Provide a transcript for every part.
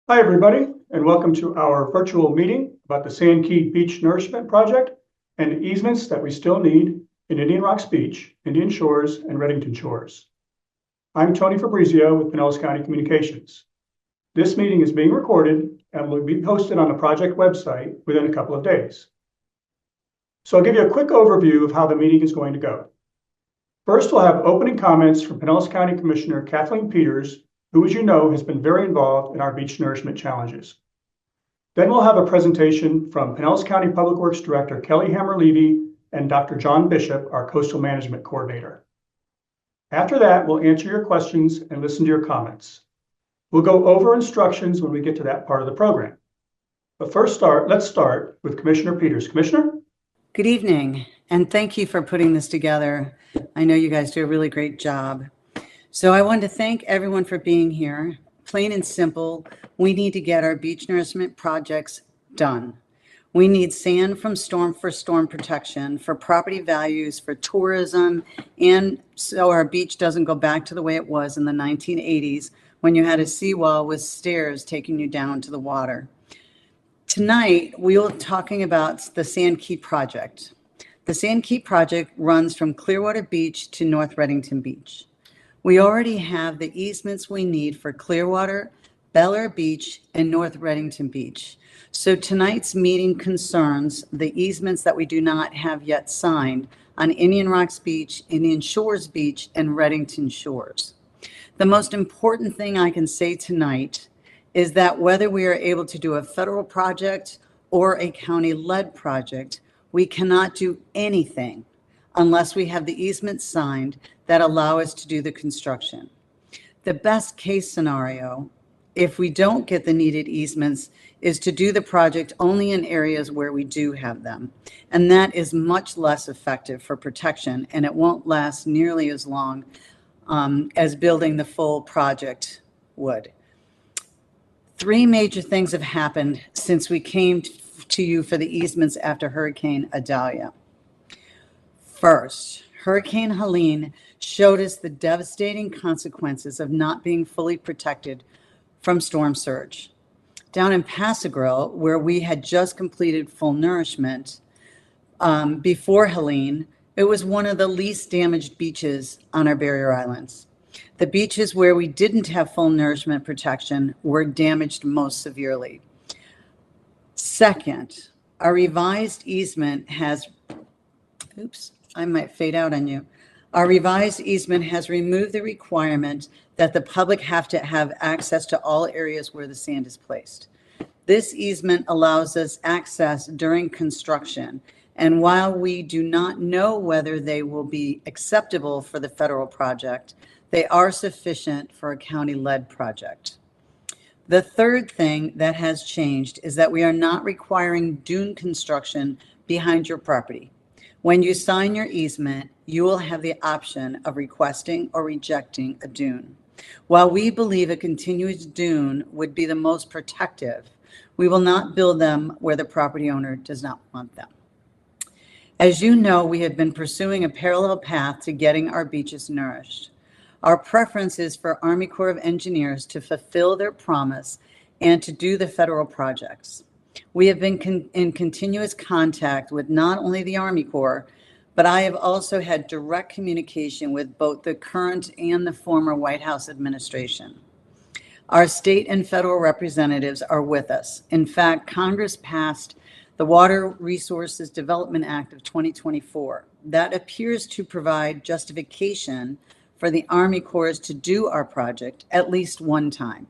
Hi, everybody, and welcome to our virtual meeting about the Sand Key Beach Nourishment Project and easements that we still need in Indian Rocks Beach, Indian Shores, and Redington Shores. I'm Tony Fabrizio with Pinellas County Communications. This meeting is being recorded and will be posted on the project website within a couple of days. So I'll give you a quick overview of how the meeting is going to go. First, we'll have opening comments from Pinellas County Commissioner Kathleen Peters, who, as you know, has been very involved in our beach nourishment challenges. Then we'll have a presentation from Pinellas County Public Works Director Kelly Hammer-Levy and Dr. John Bishop, our Coastal Management Coordinator. After that, we'll answer your questions and listen to your comments. We'll go over instructions when we get to that part of the program. But let's start with Commissioner Peters. Commissioner? Good evening, and thank you for putting this together. I know you guys do a really great job. So I want to thank everyone for being here. Plain and simple, we need to get our beach nourishment projects done. We need sand from storm for storm protection, for property values, for tourism, and so our beach doesn't go back to the way it was in the 1980s when you had a seawall with stairs taking you down to the water. Tonight, we will be talking about the Sand Key project. The Sand Key project runs from Clearwater Beach to North Redington Beach. We already have the easements we need for Clearwater, Bel Air Beach, and North Redington Beach. So tonight's meeting concerns the easements that we do not have yet signed on Indian Rocks Beach, Indian Shores Beach, and Redington Shores. The most important thing I can say tonight is that whether we are able to do a federal project or a county-led project, we cannot do anything unless we have the easements signed that allow us to do the construction. The best case scenario, if we don't get the needed easements, is to do the project only in areas where we do have them. And that is much less effective for protection, and it won't last nearly as long as building the full project would. Three major things have happened since we came to you for the easements after Hurricane Idalia. First, Hurricane Helene showed us the devastating consequences of not being fully protected from storm surge. Down in Pass-a-Grille, where we had just completed full nourishment before Helene, it was one of the least damaged beaches on our barrier islands. The beaches where we didn't have full nourishment protection were damaged most severely. Second, our revised easement has, I might fade out on you. Our revised easement has removed the requirement that the public have to have access to all areas where the sand is placed. This easement allows us access during construction, and while we do not know whether they will be acceptable for the federal project, they are sufficient for a county-led project. The third thing that has changed is that we are not requiring dune construction behind your property. When you sign your easement, you will have the option of requesting or rejecting a dune. While we believe a continuous dune would be the most protective, we will not build them where the property owner does not want them. As you know, we have been pursuing a parallel path to getting our beaches nourished. Our preference is for Army Corps of Engineers to fulfill their promise and to do the federal projects. We have been in continuous contact with not only the Army Corps, but I have also had direct communication with both the current and the former White House administration. Our state and federal representatives are with us. In fact, Congress passed the Water Resources Development Act of 2024. That appears to provide justification for the Army Corps to do our project at least one time.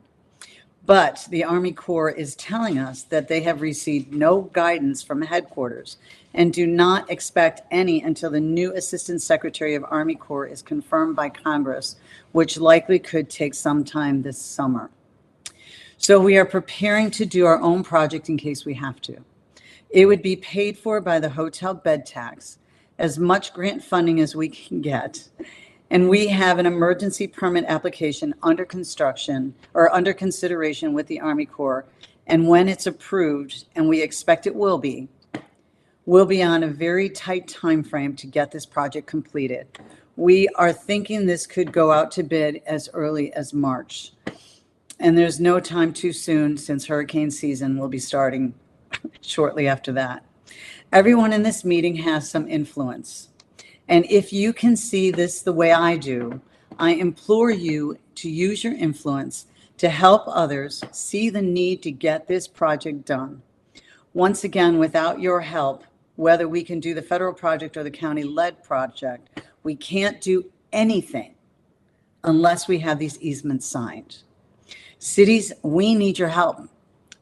But the Army Corps is telling us that they have received no guidance from headquarters and do not expect any until the new Assistant Secretary of Army Corps is confirmed by Congress, which likely could take some time this summer. So we are preparing to do our own project in case we have to. It would be paid for by the hotel bed tax, as much grant funding as we can get. And we have an emergency permit application under construction or under consideration with the Army Corps. And when it's approved, and we expect it will be, we'll be on a very tight time frame to get this project completed. We are thinking this could go out to bid as early as March. And there's no time too soon since hurricane season will be starting shortly after that. Everyone in this meeting has some influence. And if you can see this the way I do, I implore you to use your influence to help others see the need to get this project done. Once again, without your help, whether we can do the federal project or the county-led project, we can't do anything unless we have these easements signed. Cities, we need your help.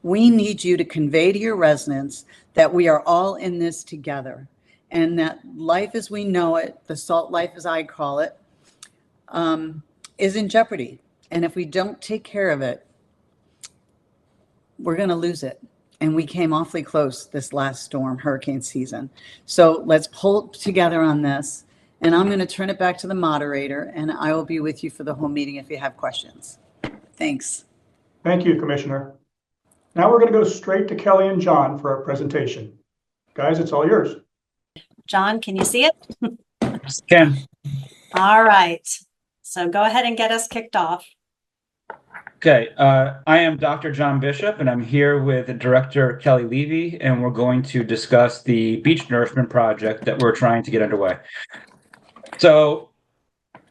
We need you to convey to your residents that we are all in this together and that life as we know it, the salt life as I call it, is in jeopardy. And if we don't take care of it, we're going to lose it. And we came awfully close this last storm, hurricane season. So let's pull together on this. And I'm going to turn it back to the moderator, and I will be with you for the whole meeting if you have questions. Thanks. Thank you, Commissioner. Now we're going to go straight to Kelly and John for our presentation. Guys, it's all yours. John, can you see it? Can. All right. So go ahead and get us kicked off. Okay. I am Dr. John Bishop, and I'm here with Director Kelly Levy, and we're going to discuss the Beach Nourishment project that we're trying to get underway. So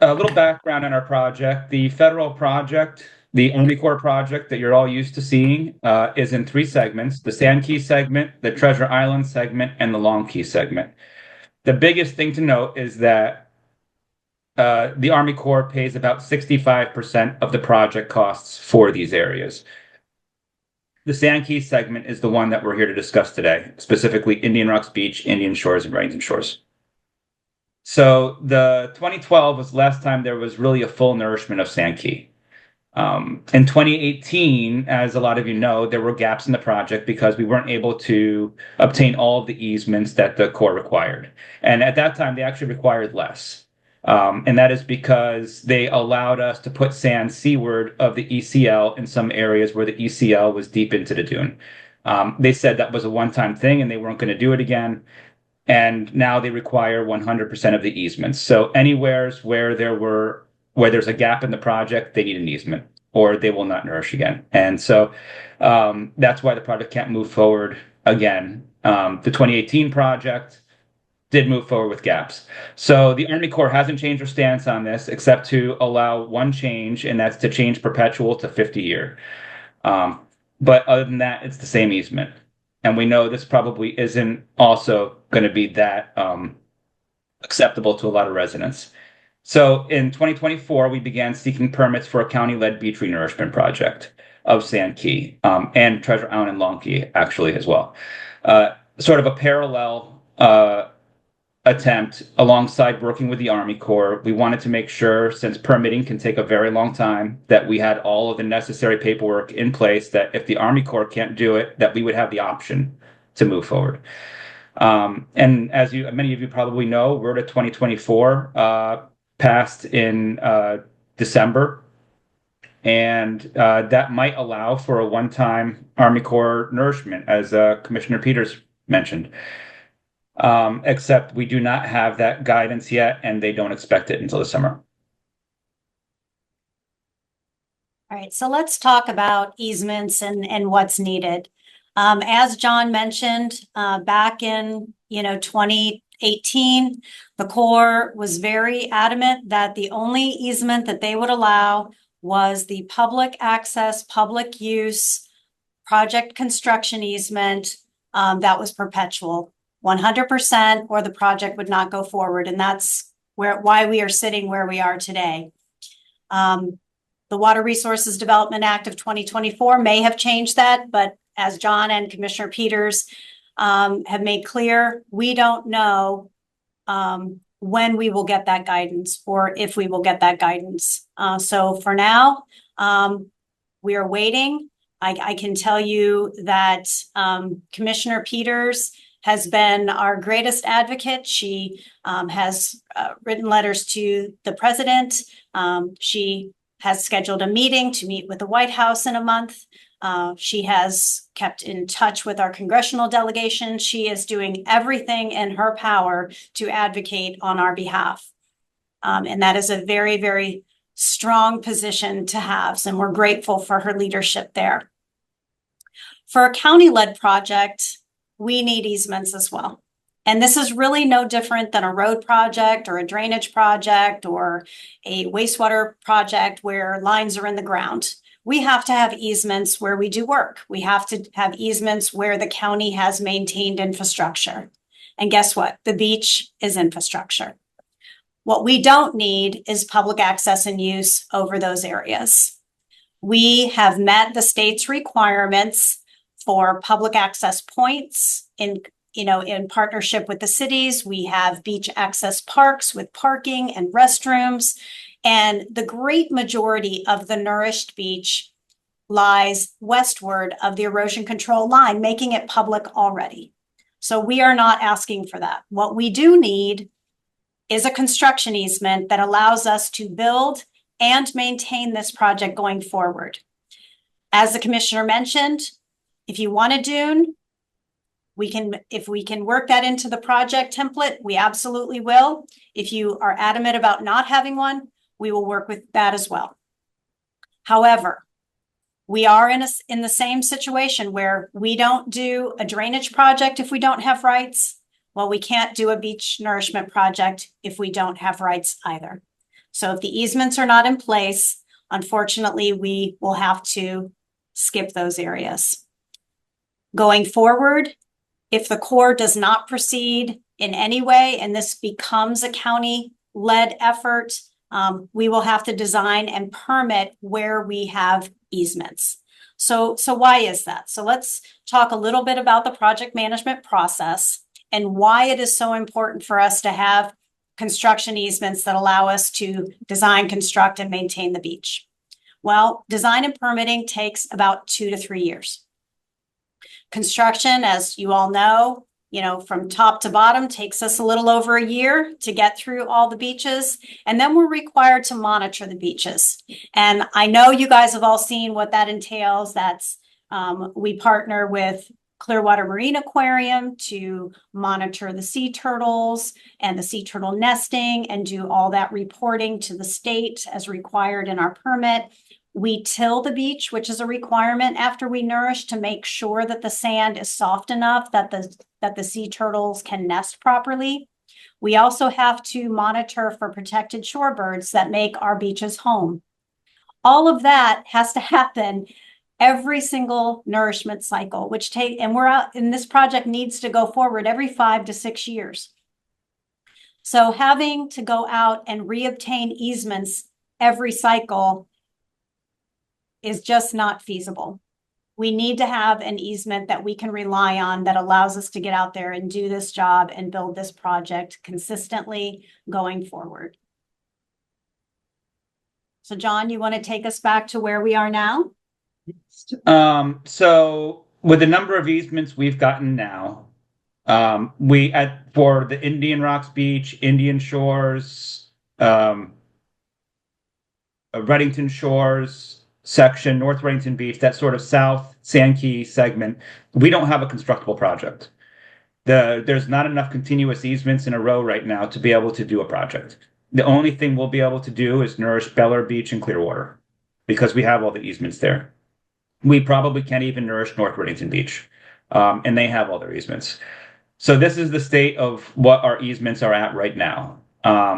a little background on our project. The federal project, the Army Corps project that you're all used to seeing, is in 3 segments: the Sand Key segment, the Treasure Island segment, and the Long Key segment. The biggest thing to note is that the Army Corps pays about 65% of the project costs for these areas. The Sand Key segment is the one that we're here to discuss today, specifically Indian Rocks Beach, Indian Shores, and Redington Shores. So the 2012 was the last time there was really a full nourishment of Sand Key. In 2018, as a lot of you know, there were gaps in the project because we weren't able to obtain all of the easements that the Corps required. And at that time, they actually required less. And that is because they allowed us to put sand seaward of the ECL in some areas where the ECL was deep into the dune. They said that was a one-time thing and they weren't going to do it again. And now they require 100% of the easements. So anywheres where there's a gap in the project, they need an easement or they will not nourish again. And so that's why the project can't move forward again. The 2018 project did move forward with gaps. So the Army Corps hasn't changed their stance on this except to allow one change, and that's to change perpetual to 50-year. But other than that, it's the same easement. And we know this probably isn't also going to be that acceptable to a lot of residents. So in 2024, we began seeking permits for a county-led beach renourishment project of Sand Key and Treasure Island and Long Key, actually, as well. Sort of a parallel attempt alongside working with the Army Corps. We wanted to make sure, since permitting can take a very long time, that we had all of the necessary paperwork in place that if the Army Corps can't do it, that we would have the option to move forward. And as many of you probably know, we're to 2024, passed in December, and that might allow for a one-time Army Corps nourishment, as Commissioner Peters mentioned. Except we do not have that guidance yet, and they don't expect it until the summer. All right, so let's talk about easements and what's needed. As John mentioned, back in 2018, the Corps was very adamant that the only easement that they would allow was the public access, public use project construction easement that was perpetual. 100% or the project would not go forward. And that's why we are sitting where we are today. The Water Resources Development Act of 2024 may have changed that, but as John and Commissioner Peters have made clear, we don't know when we will get that guidance or if we will get that guidance. So for now, we are waiting. I can tell you that Commissioner Peters has been our greatest advocate. She has written letters to the president. She has scheduled a meeting to meet with the White House in a month. She has kept in touch with our congressional delegation. She is doing everything in her power to advocate on our behalf. And that is a very, very strong position to have, and we're grateful for her leadership there. For a county-led project, we need easements as well. And this is really no different than a road project or a drainage project or a wastewater project where lines are in the ground. We have to have easements where we do work. We have to have easements where the county has maintained infrastructure. And guess what? The beach is infrastructure. What we don't need is public access and use over those areas. We have met the state's requirements for public access points in partnership with the cities. We have beach access parks with parking and restrooms. And the great majority of the nourished beach lies westward of the erosion control line, making it public already. So we are not asking for that. What we do need is a construction easement that allows us to build and maintain this project going forward. As the commissioner mentioned, if you want a dune, if we can work that into the project template, we absolutely will. If you are adamant about not having one, we will work with that as well. However, we are in the same situation where we don't do a drainage project if we don't have rights. Well, we can't do a beach nourishment project if we don't have rights either. So if the easements are not in place, unfortunately, we will have to skip those areas. Going forward, if the Corps does not proceed in any way, and this becomes a county-led effort, we will have to design and permit where we have easements. So why is that? So let's talk a little bit about the project management process and why it is so important for us to have construction easements that allow us to design, construct, and maintain the beach. Well, design and permitting takes about 2 to 3 years. Construction, as you all know, from top to bottom takes us a little over a year to get through all the beaches. And then we're required to monitor the beaches. And I know you guys have all seen what that entails. That's we partner with Clearwater Marine Aquarium to monitor the sea turtles and the sea turtle nesting and do all that reporting to the state as required in our permit. We till the beach, which is a requirement after we nourish, to make sure that the sand is soft enough that the sea turtles can nest properly. We also have to monitor for protected shorebirds that make our beaches home. All of that has to happen every single nourishment cycle, and this project needs to go forward every 5 to 6 years. So having to go out and reobtain easements every cycle is just not feasible. We need to have an easement that we can rely on that allows us to get out there and do this job and build this project consistently going forward. So John, you want to take us back to where we are now? So with the number of easements we've gotten now, for the Indian Rocks Beach, Indian Shores, Redington Shores section, North Redington Beach, that sort of South Sandkey segment, we don't have a constructible project. There's not enough continuous easements in a row right now to be able to do a project. The only thing we'll be able to do is nourish Beller Beach and Clearwater because we have all the easements there. We probably can't even nourish North Redington Beach, and they have all their easements. So this is the state of what our easements are at right now.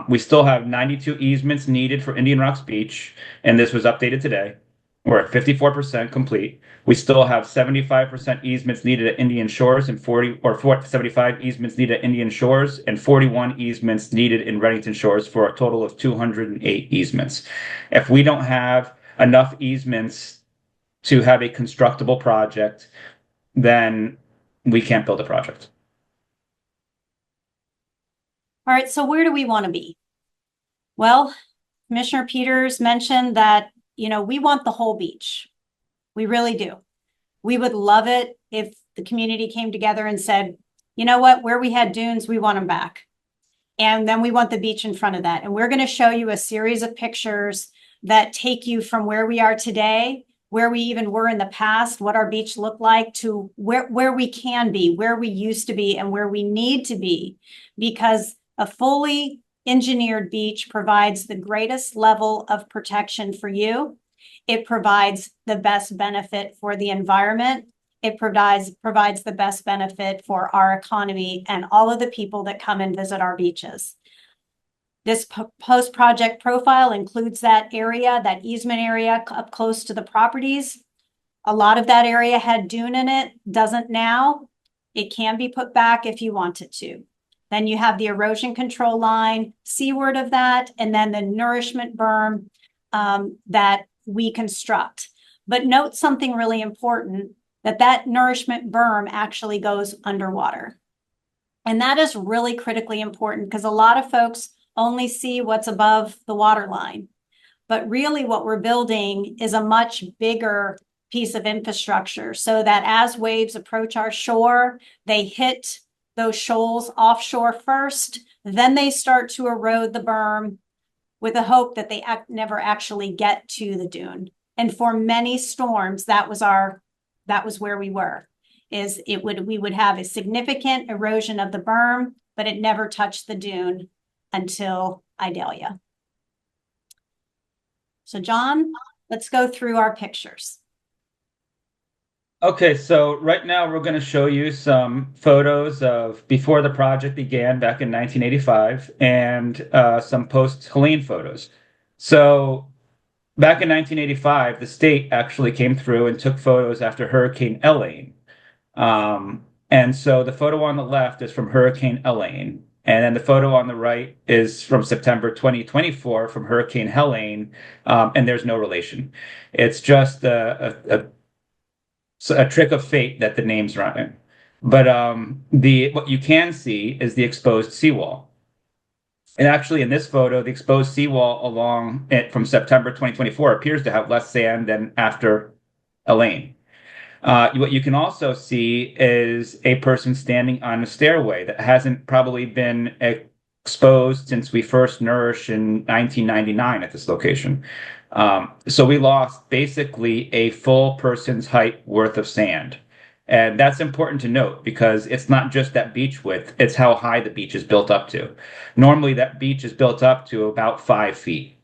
We still have 92 easements needed for Indian Rocks Beach, and this was updated today. We're at 54% complete. We still have 75% easements needed at Indian Shores and 75 easements needed at Indian Shores and 41 easements needed in Redington Shores for a total of 208 easements. If we don't have enough easements to have a constructible project, then we can't build a project. All right, so where do we want to be? Well, Commissioner Peters mentioned that, we want the whole beach. We really do. We would love it if the community came together and said, you know what, where we had dunes, we want them back. And then we want the beach in front of that. And we're going to show you a series of pictures that take you from where we are today, where we even were in the past, what our beach looked like, to where we can be, where we used to be, and where we need to be. Because a fully engineered beach provides the greatest level of protection for you. It provides the best benefit for the environment. It provides the best benefit for our economy and all of the people that come and visit our beaches. This post-project profile includes that area, that easement area up close to the properties. A lot of that area had dune in it, doesn't now. It can be put back if you want it to. Then you have the erosion control line seaward of that, and then the nourishment berm that we construct. But note something really important, that nourishment berm actually goes underwater. And that is really critically important because a lot of folks only see what's above the water line. But really what we're building is a much bigger piece of infrastructure so that as waves approach our shore, they hit those shoals offshore first, then they start to erode the berm with the hope that they never actually get to the dune. And for many storms, that was where we were, we would have a significant erosion of the berm, but it never touched the dune until Idalia. So John, let's go through our pictures. Okay, so right now we're going to show you some photos of before the project began back in 1985 and some post-Helene photos. So back in 1985, the state actually came through and took photos after Hurricane Elaine. And so the photo on the left is from Hurricane Elaine. And then the photo on the right is from September 2024 from Hurricane Helene. And there's no relation. It's just a trick of fate that the names run in. But what you can see is the exposed seawall. And actually in this photo, the exposed seawall along it from September 2024 appears to have less sand than after Elaine. What you can also see is a person standing on a stairway that hasn't probably been exposed since we first nourished in 1999 at this location. So we lost basically a full person's height worth of sand. And that's important to note because it's not just that beach width, it's how high the beach is built up to. Normally that beach is built up to about 5 feet,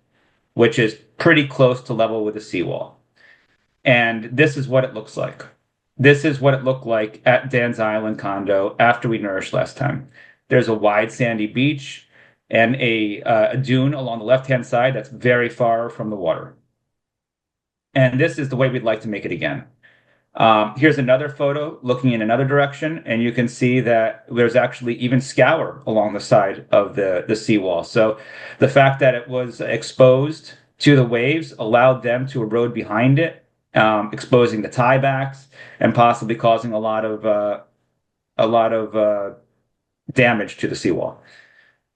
which is pretty close to level with the seawall. And this is what it looks like. This is what it looked like at Dan's Island condo after we nourished last time. There's a wide sandy beach and a dune along the left-hand side that's very far from the water. And this is the way we'd like to make it again. Here's another photo looking in another direction, and you can see that there's actually even scour along the side of the seawall. So the fact that it was exposed to the waves allowed them to erode behind it, exposing the tiebacks and possibly causing a lot of damage to the seawall.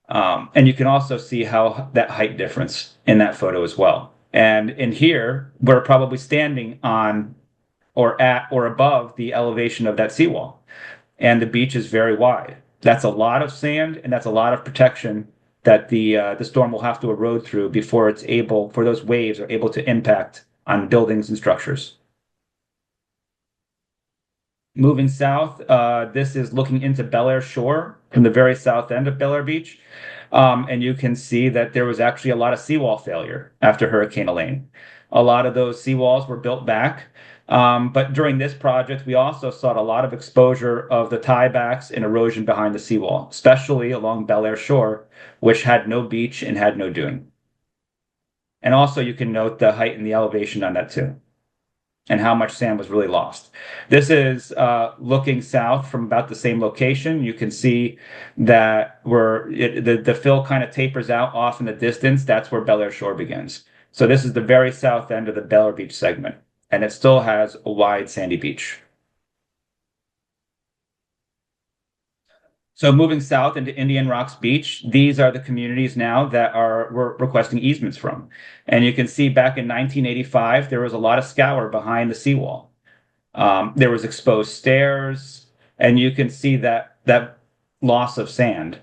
And you can also see how that height difference in that photo as well. And in here, we're probably standing on or at or above the elevation of that seawall. And the beach is very wide. That's a lot of sand and that's a lot of protection that the storm will have to erode through before those waves are able to impact on buildings and structures. Moving south, this is looking into Bel Air Shore from the very south end of Bel Air Beach. And you can see that there was actually a lot of seawall failure after Hurricane Elaine. A lot of those seawalls were built back. But during this project, we also saw a lot of exposure of the tiebacks and erosion behind the seawall, especially along Bel Air Shore, which had no beach and had no dune. And also you can note the height and the elevation on that too, and how much sand was really lost. This is looking south from about the same location. You can see that the fill kind of tapers out off in the distance. That's where Bel Air Shore begins. So this is the very south end of the Bel Air Beach segment, and it still has a wide sandy beach. So moving south into Indian Rocks Beach, these are the communities now that we're requesting easements from. And you can see back in 1985, there was a lot of scour behind the seawall. There was exposed stairs, and you can see that loss of sand.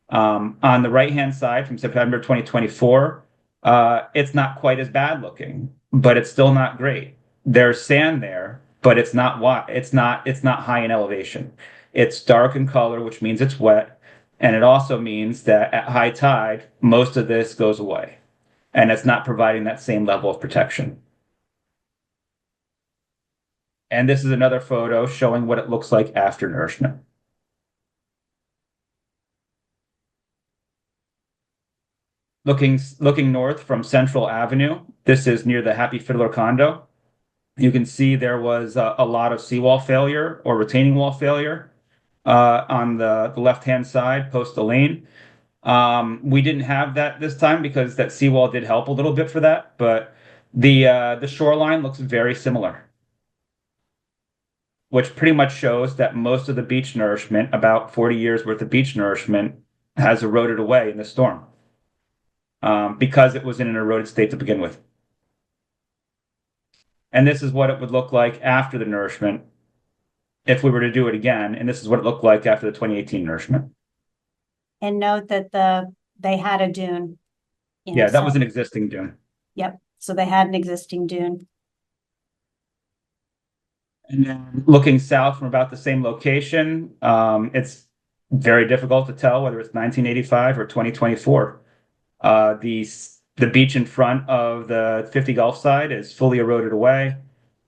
On the right-hand side from September 2024, it's not quite as bad looking, but it's still not great. There's sand there, but it's not high in elevation. It's dark in color, which means it's wet, And it also means that at high tide, most of this goes away, and it's not providing that same level of protection. And this is another photo showing what it looks like after nourishment. Looking north from Central Avenue, this is near the Happy Fiddler condo. You can see there was a lot of seawall failure or retaining wall failure on the left-hand side post the lane. We didn't have that this time because that seawall did help a little bit for that, but the shoreline looks very similar, which pretty much shows that most of the beach nourishment, about 40 years worth of beach nourishment, has eroded away in the storm because it was in an eroded state to begin with. And this is what it would look like after the nourishment if we were to do it again. And this is what it looked like after the 2018 nourishment. And note that they had a dune. Yeah, that was an existing dune. Yep. So they had an existing dune. And then looking south from about the same location, it's very difficult to tell whether it's 1985 or 2024. The beach in front of the 50 Gulf side is fully eroded away.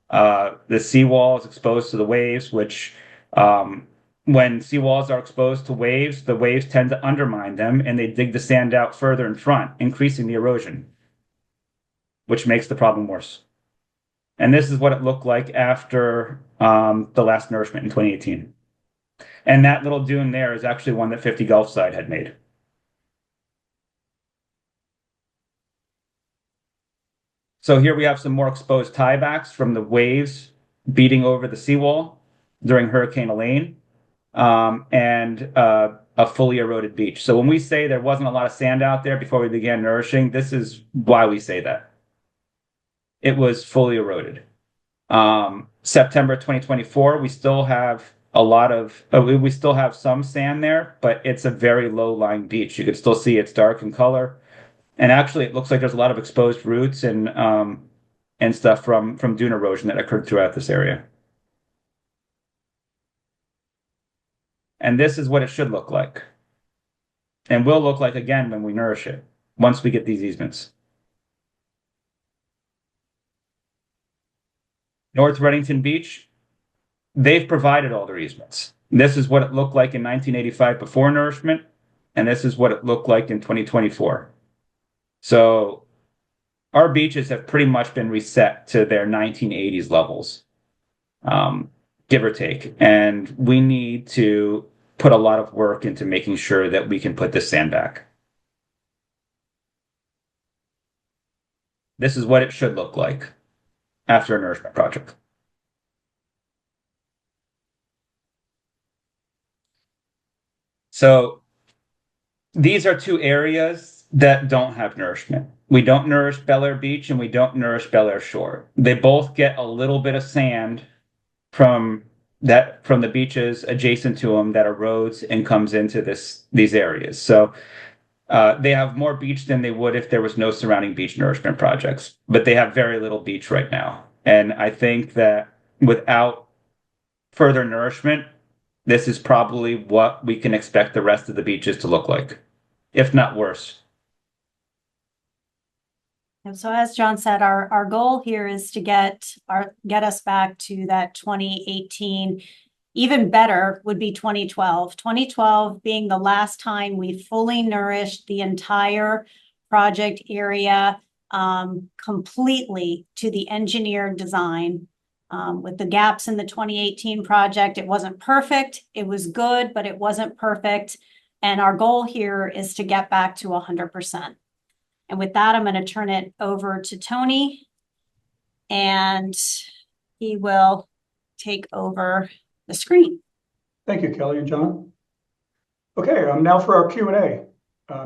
The seawall is exposed to the waves, which when seawalls are exposed to waves, the waves tend to undermine them and they dig the sand out further in front, increasing the erosion, which makes the problem worse. And this is what it looked like after the last nourishment in 2018. And that little dune there is actually one that 50 Gulf side had made. So here we have some more exposed tiebacks from the waves beating over the seawall during Hurricane Elaine, and a fully eroded beach. So when we say there wasn't a lot of sand out there before we began nourishing, this is why we say that. It was fully eroded. September 2024, we still have we still have some sand there, but it's a very low-lying beach. You can still see it's dark in color. And actually, it looks like there's a lot of exposed roots and stuff from dune erosion that occurred throughout this area. And this is what it should look like. And will look like again when we nourish it, once we get these easements. North Redington Beach, they've provided all their easements. This is what it looked like in 1985 before nourishment, and this is what it looked like in 2024. So our beaches have pretty much been reset to their 1980s levels, give or take. And we need to put a lot of work into making sure that we can put this sand back. This is what it should look like after a nourishment project. So these are two areas that don't have nourishment. We don't nourish Bel Air Beach and we don't nourish Bel Air Shore. They both get a little bit of sand from the beaches adjacent to them that erodes and comes into these areas. So they have more beach than they would if there was no surrounding beach nourishment projects, but they have very little beach right now. And I think that without further nourishment, this is probably what we can expect the rest of the beaches to look like, if not worse. And so as John said, our goal here is to get us back to that 2018. Even better would be 2012. 2012 being the last time we fully nourished the entire project area completely to the engineered design. With the gaps in the 2018 project, it wasn't perfect. It was good, but it wasn't perfect. And our goal here is to get back to 100%. And with that, I'm going to turn it over to Tony, and he will take over the screen. Thank you, Kelly and John. Okay, now for our Q&A.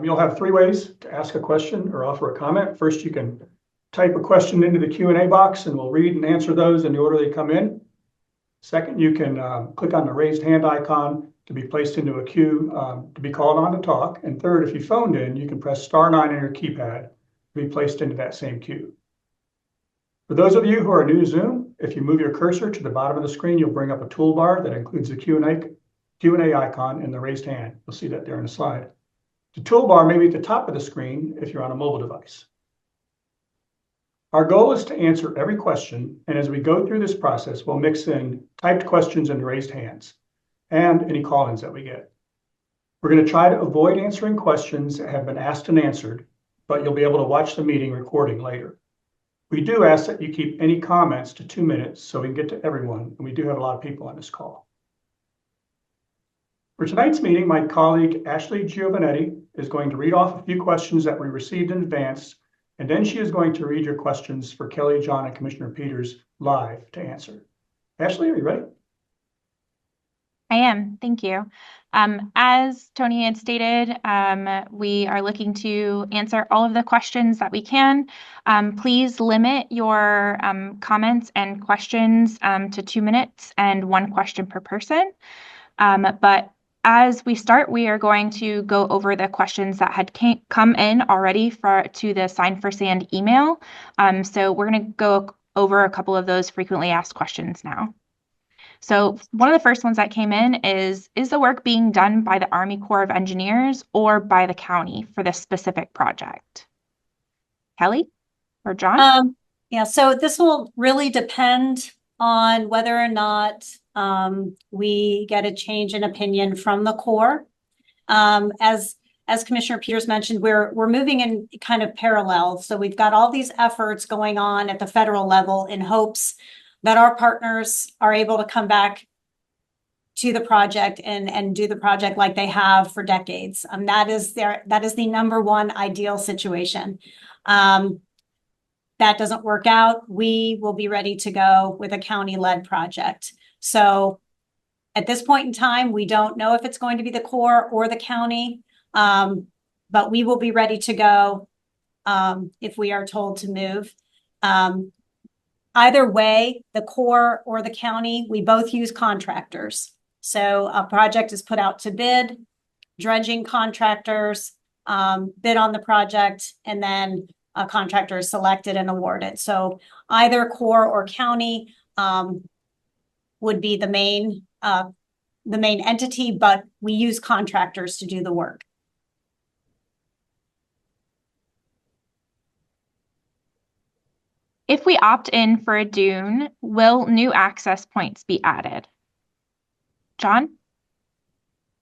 You'll have three ways to ask a question or offer a comment. First, you can type a question into the Q&A box and we'll read and answer those in the order they come in. Second, you can click on the raised hand icon to be placed into a queue to be called on to talk. And third, if you phoned in, you can press *9 on your keypad to be placed into that same queue. For those of you who are new to Zoom, if you move your cursor to the bottom of the screen, you'll bring up a toolbar that includes the Q&A Q&A icon and the raised hand. You'll see that there in the slide. The toolbar may be at the top of the screen if you're on a mobile device. Our goal is to answer every question, and as we go through this process, we'll mix in typed questions and raised hands, and any call-ins that we get. We're going to try to avoid answering questions that have been asked and answered, but you'll be able to watch the meeting recording later. We do ask that you keep any comments to 2 minutes so we can get to everyone, and we do have a lot of people on this call. For tonight's meeting, my colleague Ashley Giovanetti is going to read off a few questions that we received in advance, and then she is going to read your questions for Kelly, John, and Commissioner Peters live to answer. Ashley, are you ready? I am. Thank you. As Tony had stated, we are looking to answer all of the questions that we can. Please limit your comments and questions to 2 minutes and 1 question per person. But as we start, we are going to go over the questions that had come in already to the Sign for Sand email. So we're going to go over a couple of those frequently asked questions now. So one of the first ones that came in is the work being done by the Army Corps of Engineers or by the county for this specific project? Kelly or John? Yeah, so this will really depend on whether or not we get a change in opinion from the Corps. As Commissioner Peters mentioned, we're moving in kind of parallel. So we've got all these efforts going on at the federal level in hopes that our partners are able to come back to the project and do the project like they have for decades. That is the number one ideal situation. That doesn't work out, we will be ready to go with a county-led project. So at this point in time, we don't know if it's going to be the Corps or the county, but we will be ready to go if we are told to move. Either way, the Corps or the county, we both use contractors. So a project is put out to bid, dredging contractors bid on the project, and then a contractor is selected and awarded. So either Corps or county would be the main entity, but we use contractors to do the work. If we opt in for a dune, will new access points be added? John?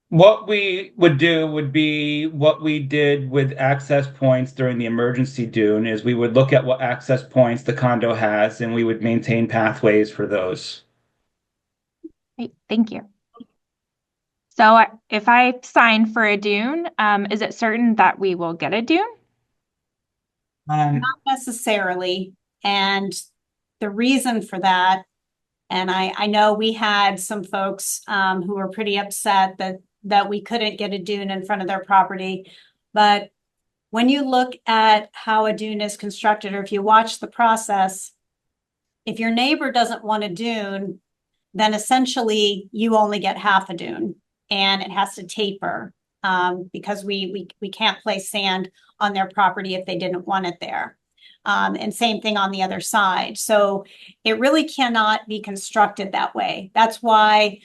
What we would do would be what we did with access points during the emergency dune is we would look at what access points the condo has and we would maintain pathways for those. Great, thank you. So if I sign for a dune, is it certain that we will get a dune? Not necessarily. And the reason for that, and I know we had some folks who were pretty upset that we couldn't get a dune in front of their property. But when you look at how a dune is constructed, or if you watch the process, if your neighbor doesn't want a dune, then essentially you only get half a dune, and it has to taper because we can't place sand on their property if they didn't want it there. And same thing on the other side. So it really cannot be constructed that way. That's why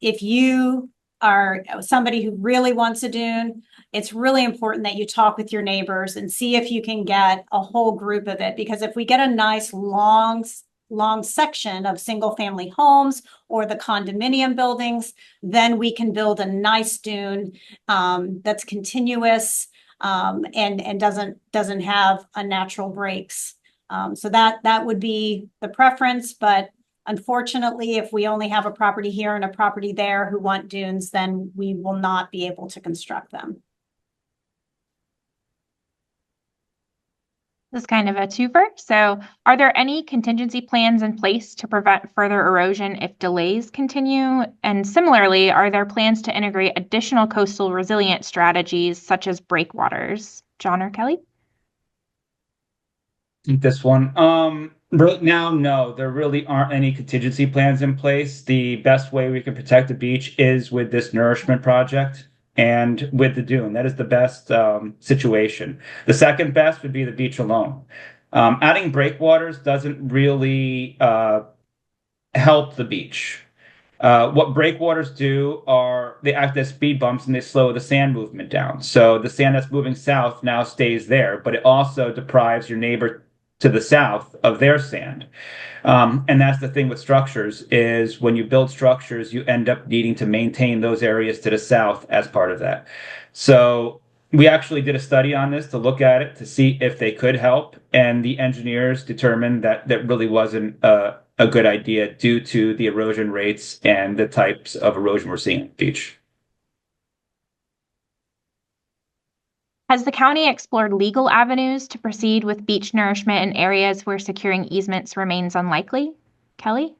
if you are somebody who really wants a dune, it's really important that you talk with your neighbors and see if you can get a whole group of it. Because if we get a nice long section of single family homes or the condominium buildings, then we can build a nice dune that's continuous and doesn't have unnatural breaks. So that would be the preference, but unfortunately, if we only have a property here and a property there who want dunes, then we will not be able to construct them. This is kind of a twofer. So are there any contingency plans in place to prevent further erosion if delays continue? And similarly, are there plans to integrate additional coastal resilience strategies such as breakwaters? John or Kelly? This one. Right now, no, there really aren't any contingency plans in place. The best way we can protect the beach is with this nourishment project and with the dune. That is the best situation. The second best would be the beach alone. Adding breakwaters doesn't really help the beach. What breakwaters do are they act as speed bumps and they slow the sand movement down. So the sand that's moving south now stays there, but it also deprives your neighbor to the south of their sand. And that's the thing with structures is when you build structures, you end up needing to maintain those areas to the south as part of that. So we actually did a study on this to look at it to see if they could help, and the engineers determined that that really wasn't a good idea due to the erosion rates and the types of erosion we're seeing at the beach. Has the county explored legal avenues to proceed with beach nourishment in areas where securing easements remains unlikely? Kelly?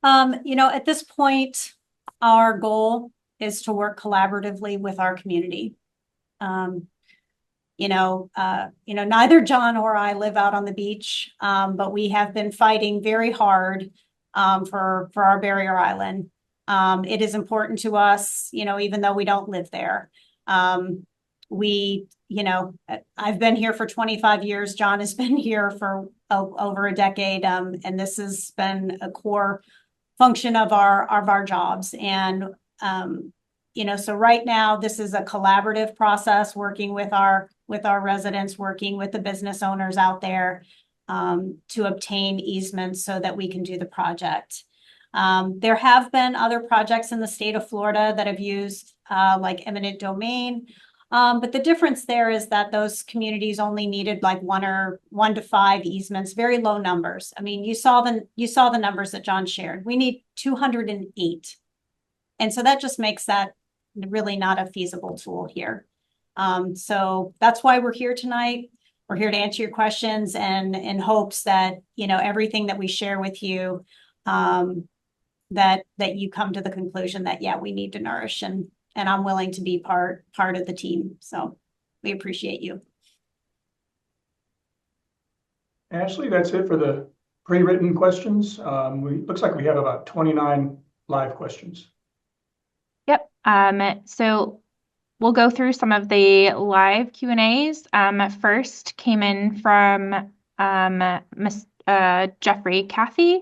At this point, our goal is to work collaboratively with our community. Neither John or I live out on the beach, but we have been fighting very hard for our barrier island. It is important to us, even though we don't live there. I've been here for 25 years. John has been here for over a decade, and this has been a core function of our jobs. And so right now this is a collaborative process, working with our residents, working with the business owners out there to obtain easements so that we can do the project. There have been other projects in the state of Florida that have used like eminent domain. But the difference there is that those communities only needed like 1 to 5 easements, very low numbers. I mean, you saw the numbers that John shared. We need 208. And so that just makes that really not a feasible tool here. So that's why we're here tonight. We're here to answer your questions and in hopes that, everything that we share with you, that you come to the conclusion that, yeah, we need to nourish, and I'm willing to be part of the team. So we appreciate you. Ashley, that's it for the pre-written questions. Looks like we have about 29 live questions. Yep. So we'll go through some of the live Q&As. First came in from Ms. Jeffrey Cathy.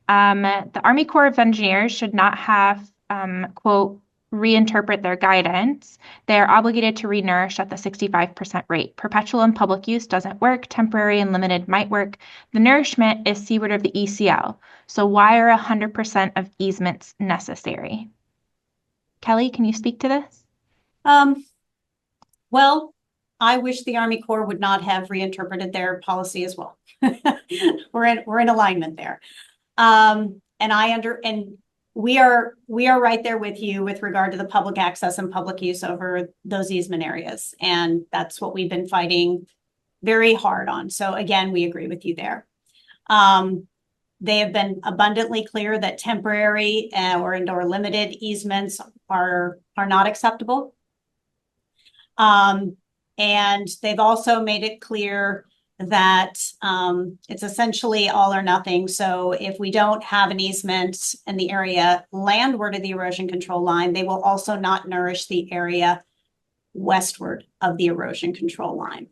The Army Corps of Engineers should not have, quote, reinterpret their guidance. They are obligated to renourish at the 65% rate. Perpetual and public use doesn't work. Temporary and limited might work. The nourishment is seaward of the ECL. So why are 100% of easements necessary? Kelly, can you speak to this? Well, I wish the Army Corps would not have reinterpreted their policy as well. We're in alignment there. And we are right there with you with regard to the public access and public use over those easement areas. And that's what we've been fighting very hard on. So again, we agree with you there. They have been abundantly clear that temporary or indoor limited easements are not acceptable. And they've also made it clear that it's essentially all or nothing. So if we don't have an easement in the area landward of the erosion control line, they will also not nourish the area westward of the erosion control line.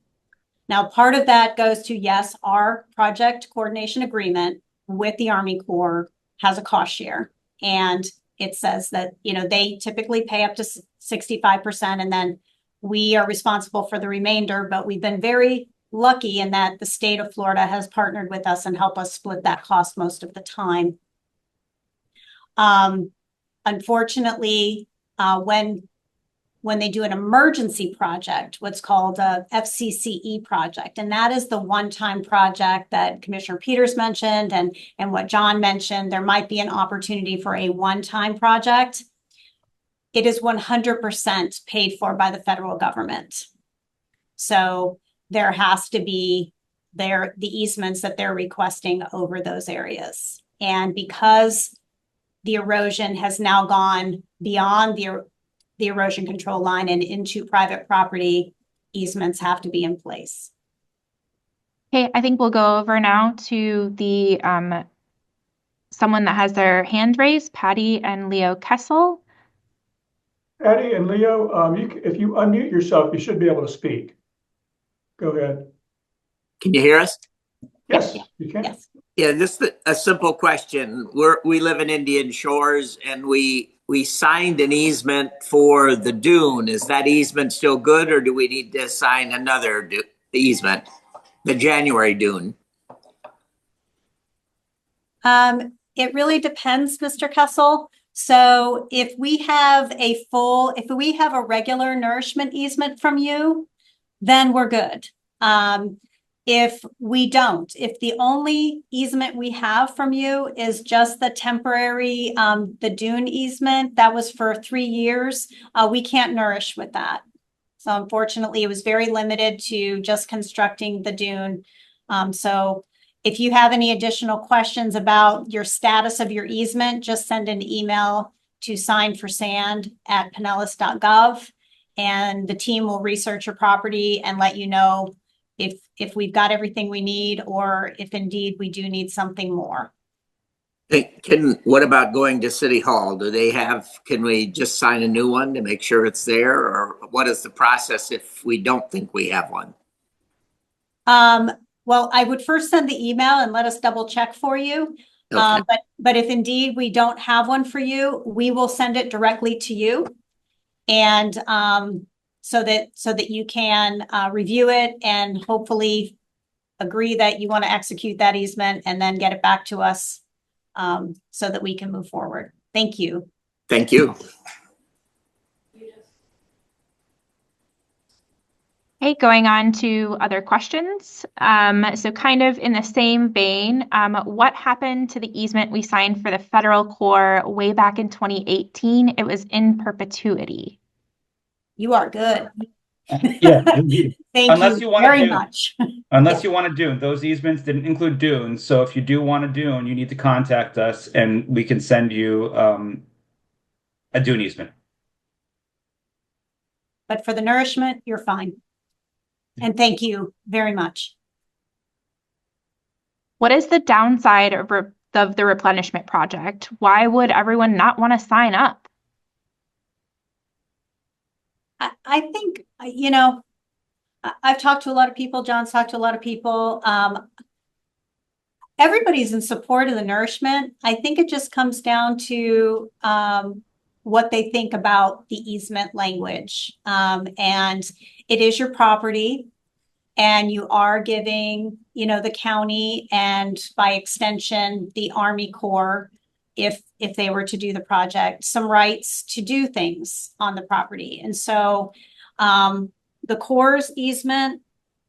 Now, part of that goes to, yes, our project coordination agreement with the Army Corps has a cost share. And it says that, they typically pay up to 65%, and then we are responsible for the remainder. But we've been very lucky in that the state of Florida has partnered with us and helped us split that cost most of the time. Unfortunately, when they do an emergency project, what's called a FCCE project, and that is the one-time project that Commissioner Peters mentioned and what John mentioned, there might be an opportunity for a one-time project. It is 100% paid for by the federal government. So there has to be the easements that they're requesting over those areas. And because the erosion has now gone beyond the erosion control line and into private property, easements have to be in place. Okay, I think we'll go over now to the someone that has their hand raised, Patty and Leo Kessel. Patty and Leo, if you unmute yourself, you should be able to speak. Go ahead. Can you hear us? Yes, you can. Yes. Yeah, just a simple question. We live in Indian Shores, and we signed an easement for the dune. Is that easement still good, or do we need to sign another easement? The January dune. It really depends, Mr. Kessel. So if we have a regular nourishment easement from you, then we're good. If we don't, if the only easement we have from you is just the temporary, the dune easement, that was for 3 years, we can't nourish with that. So unfortunately, it was very limited to just constructing the dune. So if you have any additional questions about your status of your easement, just send an email to signforsand@pinellas.gov, and the team will research your property and let you know if we've got everything we need, or if indeed we do need something more. What about going to City Hall? Can we just sign a new one to make sure it's there? Or what is the process if we don't think we have one? Well, I would first send the email and let us double check for you. Okay. But if indeed we don't have one for you, we will send it directly to you. And so that you can review it and hopefully agree that you want to execute that easement, and then get it back to us so that we can move forward. Thank you. Thank you. Okay, going on to other questions. So kind of in the same vein, what happened to the easement we signed for the federal core way back in 2018? It was in perpetuity. You are good. Yeah. Thank Unless you you want to very do- much. Unless you want a dune, those easements didn't include dunes. So if you do want a dune, you need to contact us and we can send you a dune easement. But for the nourishment, you're fine. And thank you very much. What is the downside of the replenishment project? Why would everyone not want to sign up? I think, I've talked to a lot of people, John's talked to a lot of people. Everybody's in support of the nourishment. I think it just comes down to what they think about the easement language. And it is your property, and you are giving, the county, and by extension, the Army Corps, if they were to do the project, some rights to do things on the property. And so the Corps' easement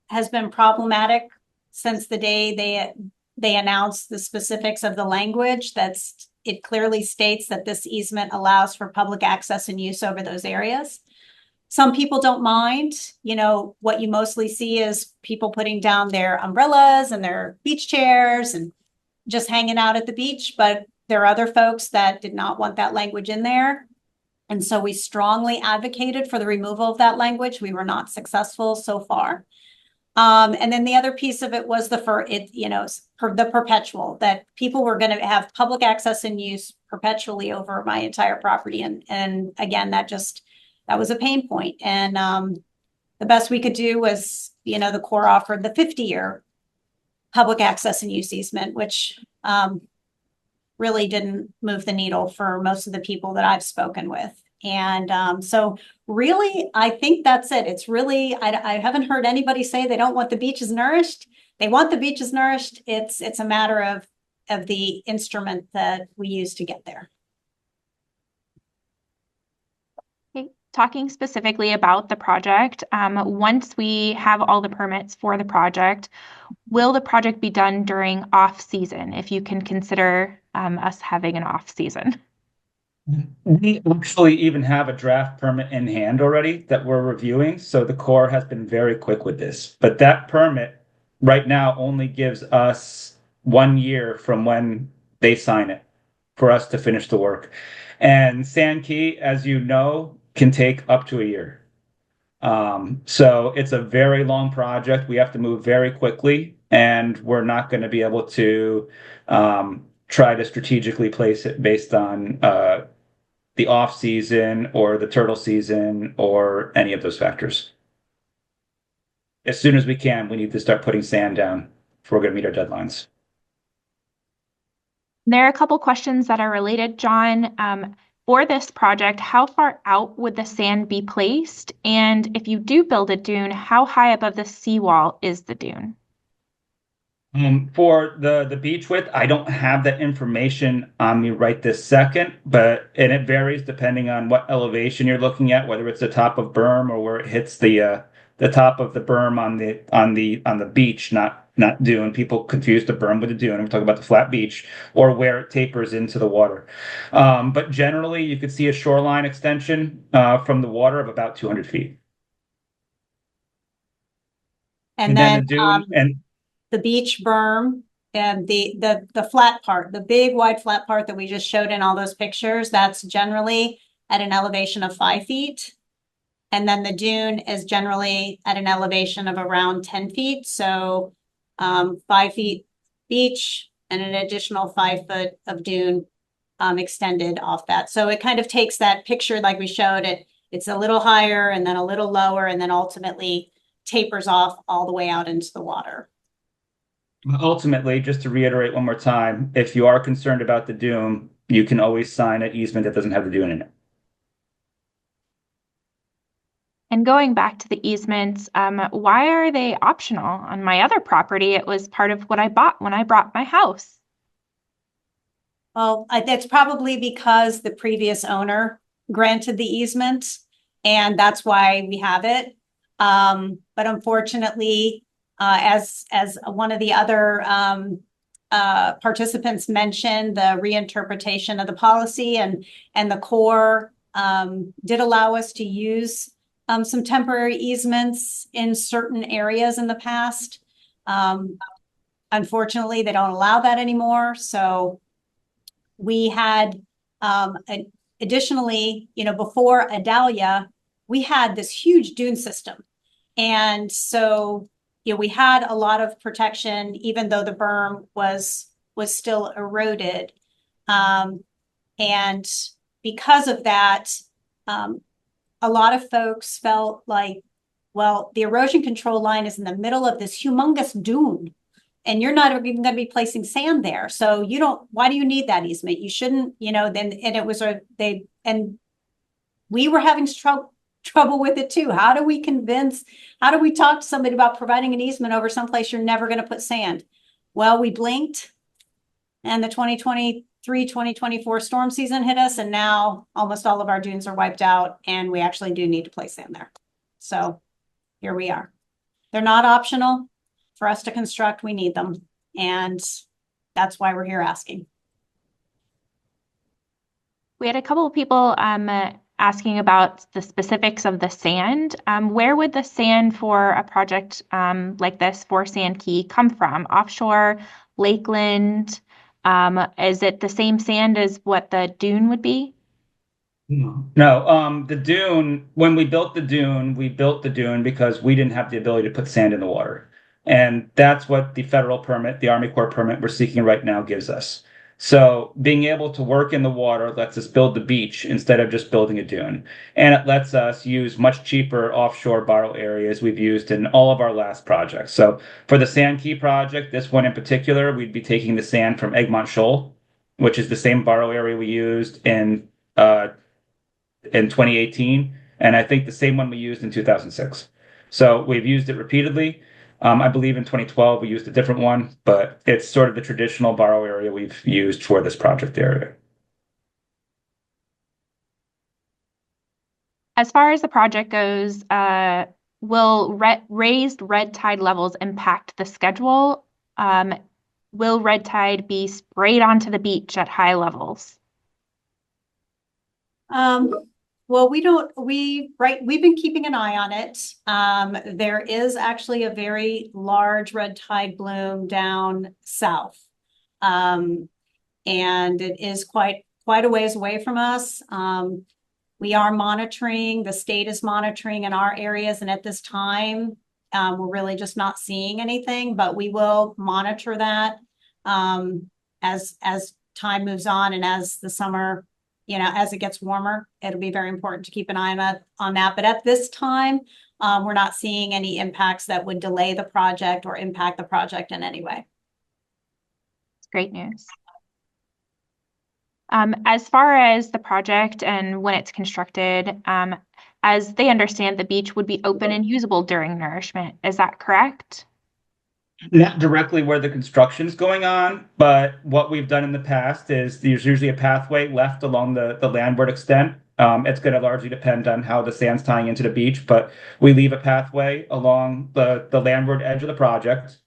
has been problematic since the day they announced the specifics of the language. It clearly states that this easement allows for public access and use over those areas. Some people don't mind. What you mostly see is people putting down their umbrellas and their beach chairs and just hanging out at the beach. But there are other folks that did not want that language in there. And so we strongly advocated for the removal of that language. We were not successful so far. And then the other piece of it was the perpetual, that people were going to have public access and use perpetually over my entire property. And again, that was a pain point. And the best we could do was, the Corps offered the 50-year public access and use easement, which really didn't move the needle for most of the people that I've spoken with. And so really, I think that's it. It's really, I haven't heard anybody say they don't want the beaches nourished. They want the beaches nourished. It's a matter of the instrument that we use to get there. Okay, talking specifically about the project, once we have all the permits for the project, will the project be done during off season, if you can consider us having an off season? We actually even have a draft permit in hand already that we're reviewing. So the Corps has been very quick with this. But that permit right now only gives us 1 year from when they sign it for us to finish the work. And Sand Key, as you know, can take up to a year. So it's a very long project. We have to move very quickly, and we're not going to be able to try to strategically place it based on the off season or the turtle season or any of those factors. As soon as we can, we need to start putting sand down if we're going to meet our deadlines. There are a couple questions that are related, John. For this project, how far out would the sand be placed? And if you do build a dune, how high above the seawall is the dune? For the beach width, I don't have that information on me right this second, and it varies depending on what elevation you're looking at, whether it's the top of berm or where it hits the top of the berm on the beach, not dune. People confuse the berm with the dune. I'm talking about the flat beach or where it tapers into the water. But generally, you could see a shoreline extension from the water of about 200 feet. And then then the dune and the beach berm and the flat part, the big wide flat part that we just showed in all those pictures, that's generally at an elevation of 5 feet. And then the dune is generally at an elevation of around 10 feet. So 5 feet beach and an additional 5 foot of dune extended off that. So it kind of takes that picture like we showed it. It's a little higher and then a little lower and then ultimately tapers off all the way out into the water. Ultimately, just to reiterate one more time, if you are concerned about the dune, you can always sign an easement that doesn't have the dune in it. And going back to the easements, why are they optional? On my other property, it was part of what I bought when I bought my house. Well, that's probably because the previous owner granted the easement, and that's why we have it. But unfortunately, as one of the other participants mentioned, the reinterpretation of the policy and the Corps did allow us to use some temporary easements in certain areas in the past. Unfortunately, they don't allow that anymore. So we had additionally, before Adalia, we had this huge dune system. And so, we had a lot of protection, even though the berm was still eroded. And because of that, a lot of folks felt like, well, the erosion control line is in the middle of this humongous dune, and you're not even going to be placing sand there. So why do you need that easement? You shouldn't, and we were having trouble with it too. How do we talk to somebody about providing an easement over someplace you're never going to put sand? Well, we blinked and the 2023-2024 storm season hit us, and now almost all of our dunes are wiped out and we actually do need to place sand there. So here we are. They're not optional for us to construct. We need them. And that's why we're here asking. We had a couple of people asking about the specifics of the sand. Where would the sand for a project like this for Sand Key come from? Offshore, Lakeland? Is it the same sand as what the dune would be? No, the dune, when we built the dune because we didn't have the ability to put sand in the water. And that's what the federal permit, the Army Corps permit we're seeking right now gives us. So being able to work in the water lets us build the beach instead of just building a dune. And it lets us use much cheaper offshore borrow areas we've used in all of our last projects. So for the Sand Key project, this one in particular, we'd be taking the sand from Egmont Shoal, which is the same borrow area we used in 2018. And I think the same one we used in 2006. So we've used it repeatedly. I believe in 2012 we used a different one, but it's sort of the traditional borrow area we've used for this project area. As far as the project goes, will raised red tide levels impact the schedule? Will red tide be sprayed onto the beach at high levels? Well, we've been keeping an eye on it. There is actually a very large red tide bloom down south. And it is quite a ways away from us. We are monitoring, the state is monitoring in our areas. And at this time, we're really just not seeing anything, but we will monitor that as time moves on and as the summer, as it gets warmer. It'll be very important to keep an eye on that. But at this time, we're not seeing any impacts that would delay the project or impact the project in any way. It's great news. As far as the project and when it's constructed, as they understand, the beach would be open and usable during nourishment. Is that correct? Not directly where the construction's going on, but what we've done in the past is there's usually a pathway left along the landward extent. It's going to largely depend on how the sand's tying into the beach, but we leave a pathway along the landward edge of the project,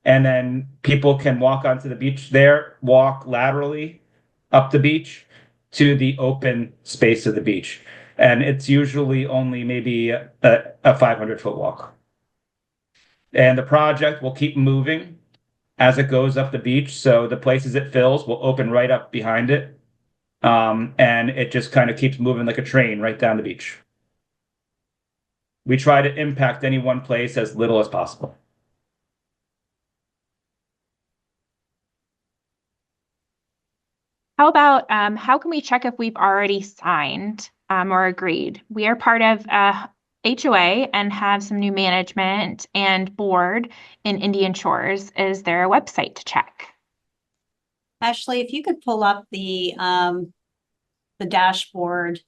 and then people can walk onto the beach there, walk laterally up the beach to the open space of the beach. And it's usually only maybe a 500-foot walk. And the project will keep moving as it goes up the beach. So the places it fills will open right up behind it. And it just kind of keeps moving like a train right down the beach. We try to impact any one place as little as possible. How about how can we check if we've already signed or agreed? We are part of HOA and have some new management and board in Indian Shores. Is there a website to check? Ashley, if you could pull up the dashboard.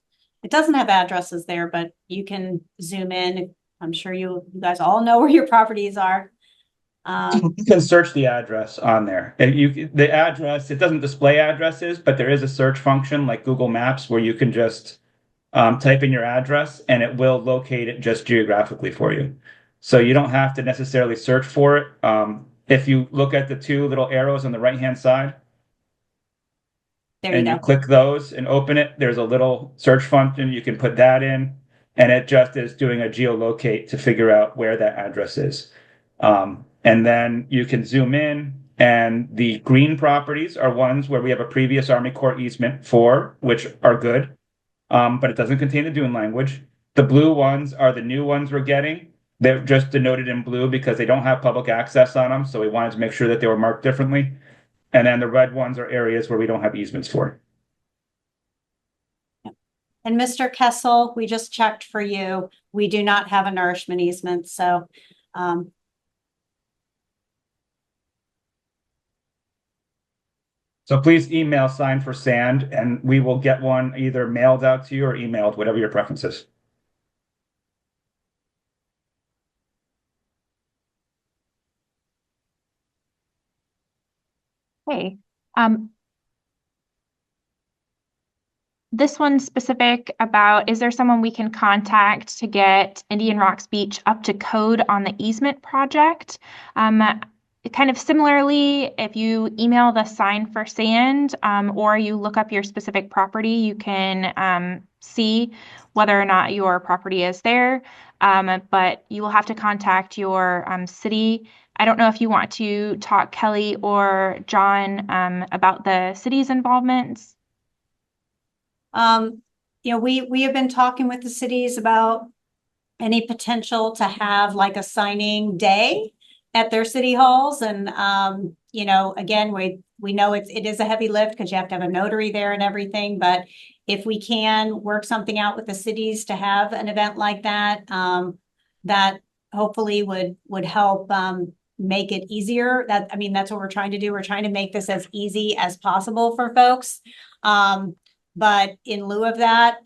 It doesn't have addresses there, but you can zoom in. I'm sure you guys all know where your properties are. You can search the address on there. The address, it doesn't display addresses, but there is a search function like Google Maps where you can just type in your address and it will locate it just geographically for you. So you don't have to necessarily search for it. If you look at the two little arrows on the right-hand side, and you click those and open it, there's a little search function. You can put that in, and it just is doing a geolocate to figure out where that address is. And then you can zoom in, and the green properties are ones where we have a previous Army Corps easement for, which are good, but it doesn't contain the dune language. The blue ones are the new ones we're getting. They're just denoted in blue because they don't have public access on them, so we wanted to make sure that they were marked differently. And then the red ones are areas where we don't have easements for. And Mr. Kessel, we just checked for you. We do not have a nourishment easement, so So please email Sign for Sand, and we will get one either mailed out to you or emailed, whatever your preference is. Okay. This one's specific about, is there someone we can contact to get Indian Rocks Beach up to code on the easement project? Kind of similarly, if you email the Sign for Sand or you look up your specific property, you can see whether or not your property is there, but you will have to contact your city. I don't know if you want to talk, Kelly or John, about the city's involvements. We have been talking with the cities about any potential to have like a signing day at their city halls. And, again, we know it is a heavy lift because you have to have a notary there and everything. But if we can work something out with the cities to have an event like that, that hopefully would help make it easier. That's what we're trying to do. We're trying to make this as easy as possible for folks. But in lieu of that,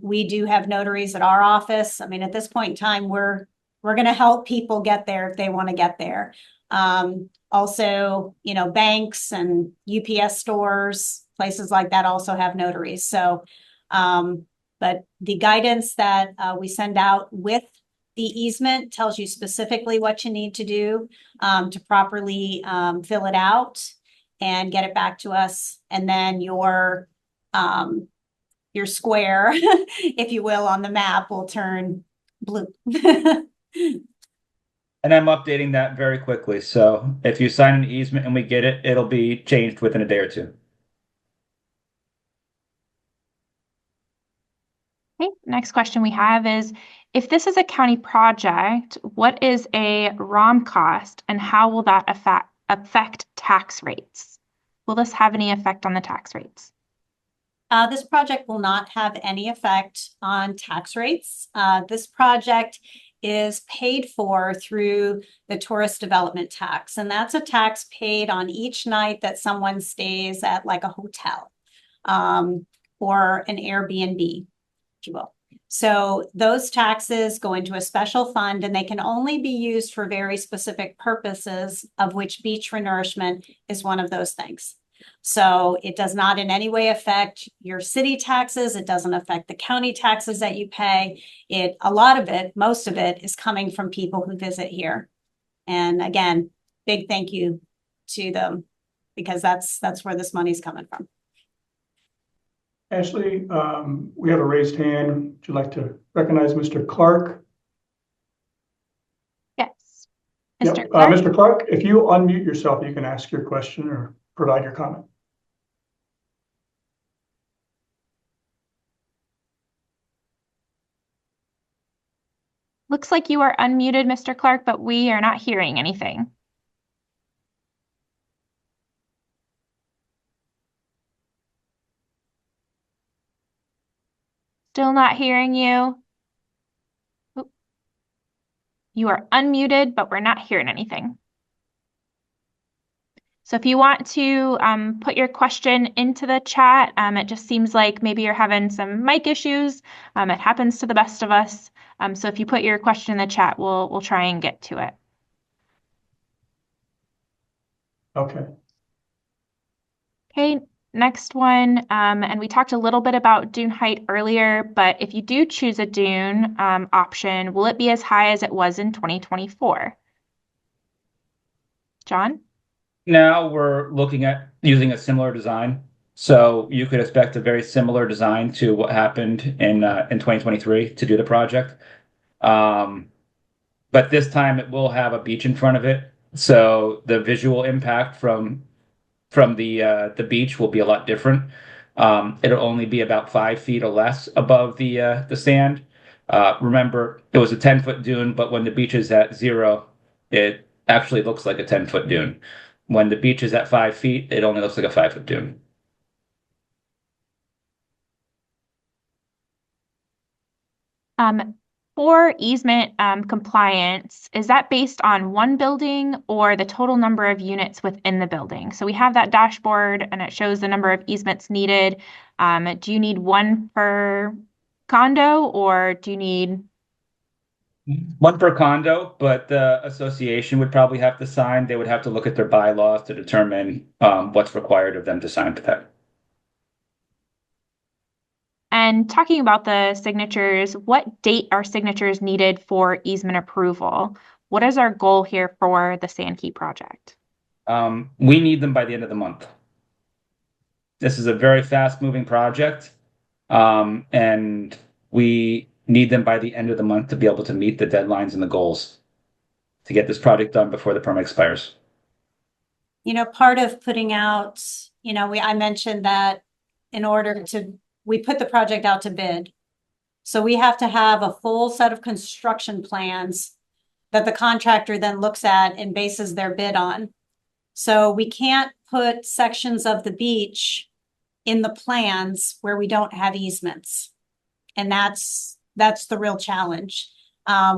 we do have notaries at our office. At this point in time, we're going to help people get there if they want to get there. Also, banks and UPS stores, places like that also have notaries. So, but the guidance that we send out with the easement tells you specifically what you need to do to properly fill it out and get it back to us. And then your square, if you will, on the map will turn blue. And I'm updating that very quickly. So if you sign an easement and we get it, it'll be changed within a day or two. Okay, next question we have is, if this is a county project, what is a ROM cost and how will that affect tax rates? Will this have any effect on the tax rates? This project will not have any effect on tax rates. This project is paid for through the tourist development tax. And that's a tax paid on each night that someone stays at like a hotel or an Airbnb, if you will. So those taxes go into a special fund and they can only be used for very specific purposes, of which beach renourishment is one of those things. So it does not in any way affect your city taxes. It doesn't affect the county taxes that you pay. A lot of it, most of it is coming from people who visit here. And again, big thank you to them because that's where this money's coming from. Ashley, we have a raised hand. Would you like to recognize Mr. Clark? Yes. Yep. Mr. Clark? Mr. Clark, if you unmute yourself, you can ask your question or provide your comment. Looks like you are unmuted, Mr. Clark, but we are not hearing anything. Still not hearing you. Oop. You are unmuted, but we're not hearing anything. So if you want to put your question into the chat, it just seems like maybe you're having some mic issues. It happens to the best of us. So if you put your question in the chat, we'll try and get to it. Okay. Okay, next one. And we talked a little bit about dune height earlier, but if you do choose a dune option, will it be as high as it was in 2024? John? Now we're looking at using a similar design. So you could expect a very similar design to what happened in 2023 to do the project. But this time it will have a beach in front of it. So the visual impact from the beach will be a lot different. It'll only be about 5 feet or less above the sand. Remember, it was a 10-foot dune, but when the beach is at 0, it actually looks like a 10-foot dune. When the beach is at 5 feet, it only looks like a 5-foot dune. For easement compliance, is that based on one building or the total number of units within the building? So we have that dashboard and it shows the number of easements needed. Do you need one per condo or do you need... One per condo, but the association would probably have to sign. They would have to look at their bylaws to determine what's required of them to sign for that. And talking about the signatures, what date are signatures needed for easement approval? What is our goal here for the Sandkey project? We need them by the end of the month. This is a very fast-moving project, and we need them by the end of the month to be able to meet the deadlines and the goals to get this project done before the permit expires. You know, part of putting out, I mentioned that in order to, we put the project out to bid. So we have to have a full set of construction plans that the contractor then looks at and bases their bid on. So we can't put sections of the beach in the plans where we don't have easements. And that's the real challenge.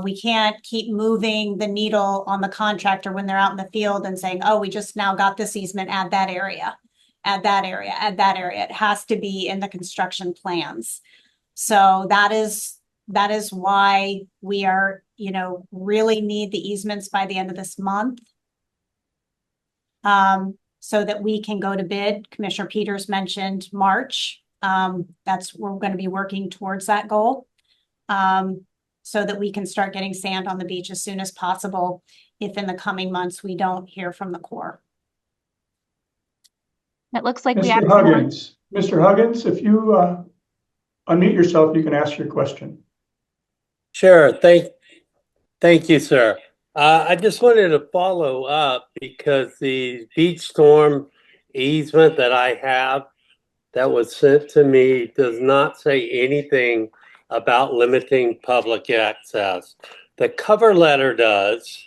We can't keep moving the needle on the contractor when they're out in the field and saying, oh, we just now got this easement, add that area, add that area, add that area. It has to be in the construction plans. So that is why we are, really need the easements by the end of this month. So that we can go to bid. Commissioner Peters mentioned March. We're going to be working towards that goal. So that we can start getting sand on the beach as soon as possible if in the coming months we don't hear from the Corps. It looks like Mr. Huggins. Mr. Huggins, if you unmute yourself, you can ask your question. Sure. Thank you, sir. I just wanted to follow up because the beach storm easement that I have that was sent to me does not say anything about limiting public access. The cover letter does.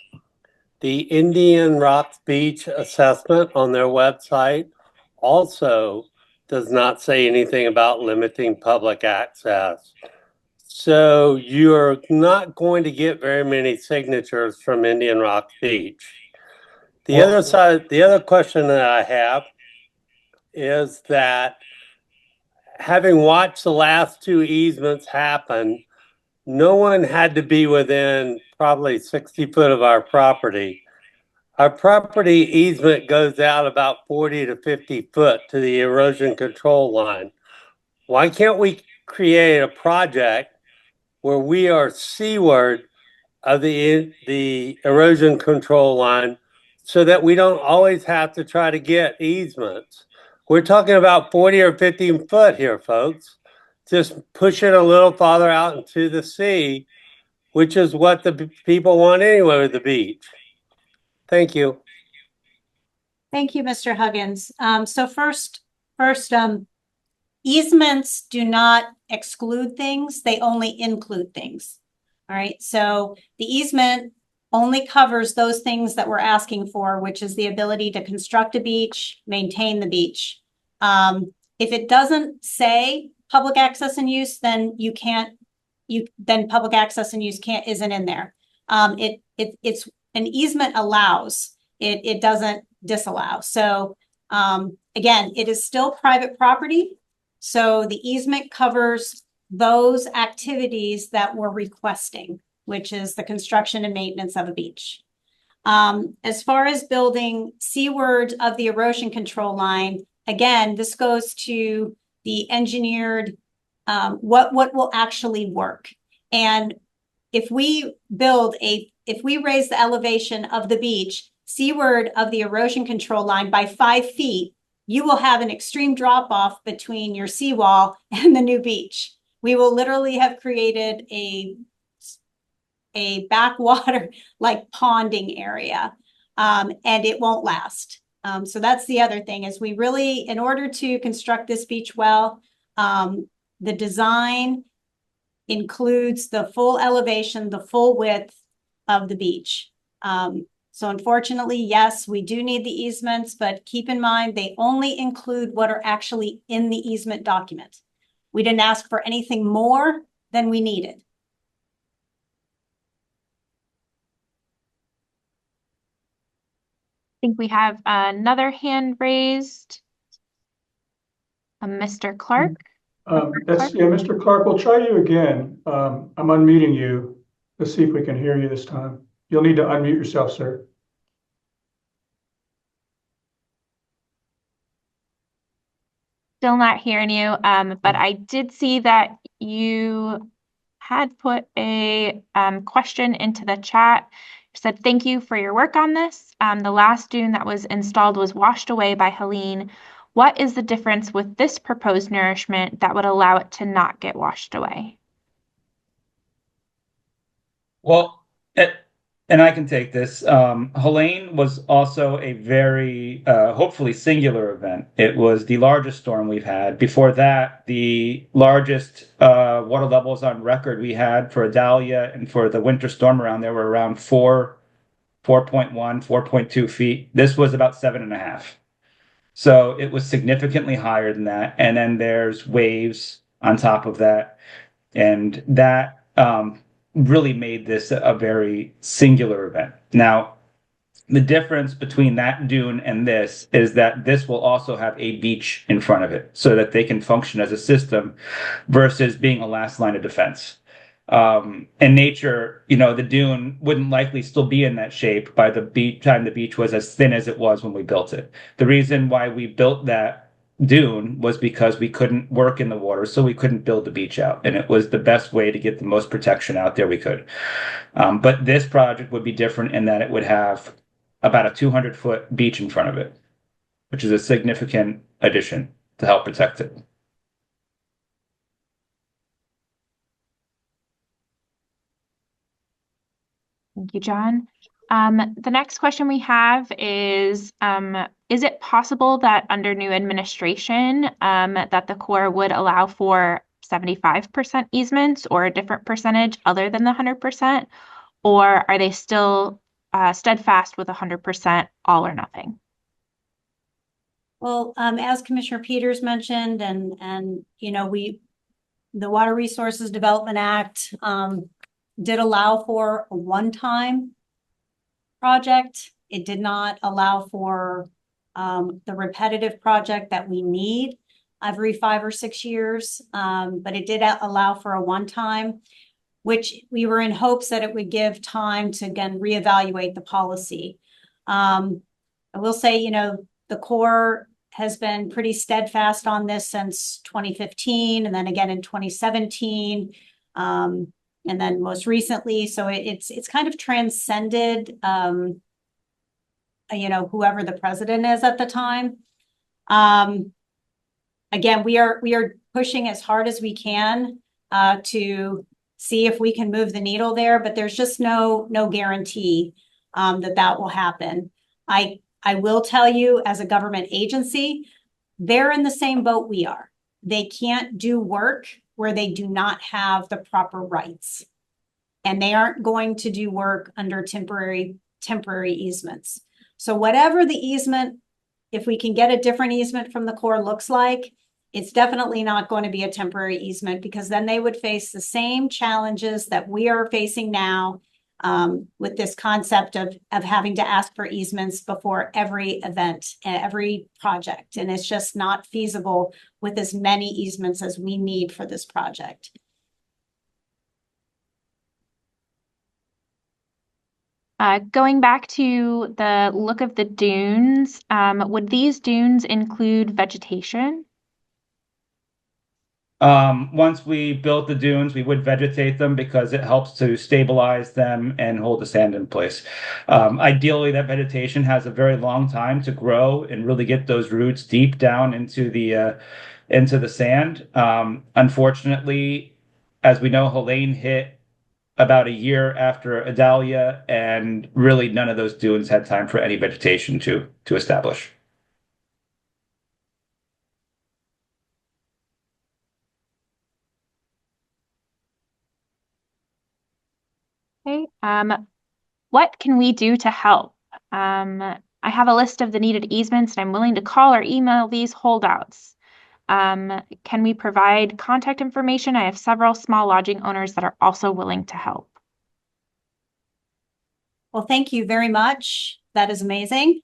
The Indian Rocks Beach assessment on their website also does not say anything about limiting public access. So you're not going to get very many signatures from Indian Rock Beach. The other question that I have is that having watched the last two easements happen, no one had to be within probably 60 foot of our property. Our property easement goes out about 40 to 50 foot to the erosion control line. Why can't we create a project where we are seaward of the erosion control line so that we don't always have to try to get easements? We're talking about 40 or 50 foot here, folks. Just push it a little farther out into the sea, which is what the people want anyway with the beach. Thank you. Thank you, Mr. Huggins. So first, easements do not exclude things, they only include things. All right, so the easement only covers those things that we're asking for, which is the ability to construct a beach, maintain the beach. If it doesn't say public access and use, then then public access and use isn't in there. It's an easement allows, it doesn't disallow. So again, it is still private property. So the easement covers those activities that we're requesting, which is the construction and maintenance of a beach. As far as building seaward of the erosion control line, again, this goes to the engineered, what will actually work. And if we raise the elevation of the beach seaward of the erosion control line by 5 feet, you will have an extreme drop off between your seawall and the new beach. We will literally have created a backwater like ponding area, and it won't last. So that's the other thing is we really, in order to construct this beach well, the design includes the full elevation, the full width of the beach. So unfortunately, yes, we do need the easements, but keep in mind, they only include what are actually in the easement document. We didn't ask for anything more than we needed. I think we have another hand raised. Mr. Clark. Mr. Clark, we'll try you again. I'm unmuting you. Let's see if we can hear you this time. You'll need to unmute yourself, sir. Still not hearing you, but I did see that you had put a question into the chat. You said, thank you for your work on this. The last dune that was installed was washed away by Helene. What is the difference with this proposed nourishment that would allow it to not get washed away? Well, and I can take this. Helene was also a very, hopefully singular event. It was the largest storm we've had. Before that, the largest water levels on record we had for Adalia and for the winter storm around there were around 4.1, 4.2 feet. This was about 7.5. So it was significantly higher than that. And then there's waves on top of that. And that really made this a very singular event. Now, the difference between that dune and this is that this will also have a beach in front of it so that they can function as a system versus being a last line of defense. In nature, the dune wouldn't likely still be in that shape by the time the beach was as thin as it was when we built it. The reason why we built that dune was because we couldn't work in the water, so we couldn't build the beach out, and it was the best way to get the most protection out there we could. But this project would be different in that it would have about a 200-foot beach in front of it, which is a significant addition to help protect it. Thank you, John. The next question we have is it possible that under new administration that the Corps would allow for 75% easements or a different percentage other than the 100%? Or are they still steadfast with 100% all or nothing? Well, as Commissioner Peters mentioned, and the Water Resources Development Act did allow for a one-time project. It did not allow for the repetitive project that we need every 5 or 6 years, but it did allow for a one-time, which we were in hopes that it would give time to, again, reevaluate the policy. I will say, you know, the Corps has been pretty steadfast on this since 2015, and then again in 2017, and then most recently. So it's kind of transcended, you know, whoever the president is at the time. Again, we are pushing as hard as we can to see if we can move the needle there, but there's just no guarantee that will happen. I will tell you, as a government agency, they're in the same boat we are. They can't do work where they do not have the proper rights. And they aren't going to do work under temporary easements. So whatever the easement, if we can get a different easement from the Corps looks like, it's definitely not going to be a temporary easement, because then they would face the same challenges that we are facing now, with this concept of having to ask for easements before every event, every project. And it's just not feasible with as many easements as we need for this project. Going back to the look of the dunes, would these dunes include vegetation? Once we built the dunes, we would vegetate them because it helps to stabilize them and hold the sand in place. Ideally, that vegetation has a very long time to grow and really get those roots deep down into the sand. Unfortunately, as we know, Helene hit about a year after Idalia, and really none of those dunes had time for any vegetation to establish. Okay. What can we do to help? I have a list of the needed easements, and I'm willing to call or email these holdouts. Can we provide contact information? I have several small lodging owners that are also willing to help. Well, thank you very much. That is amazing.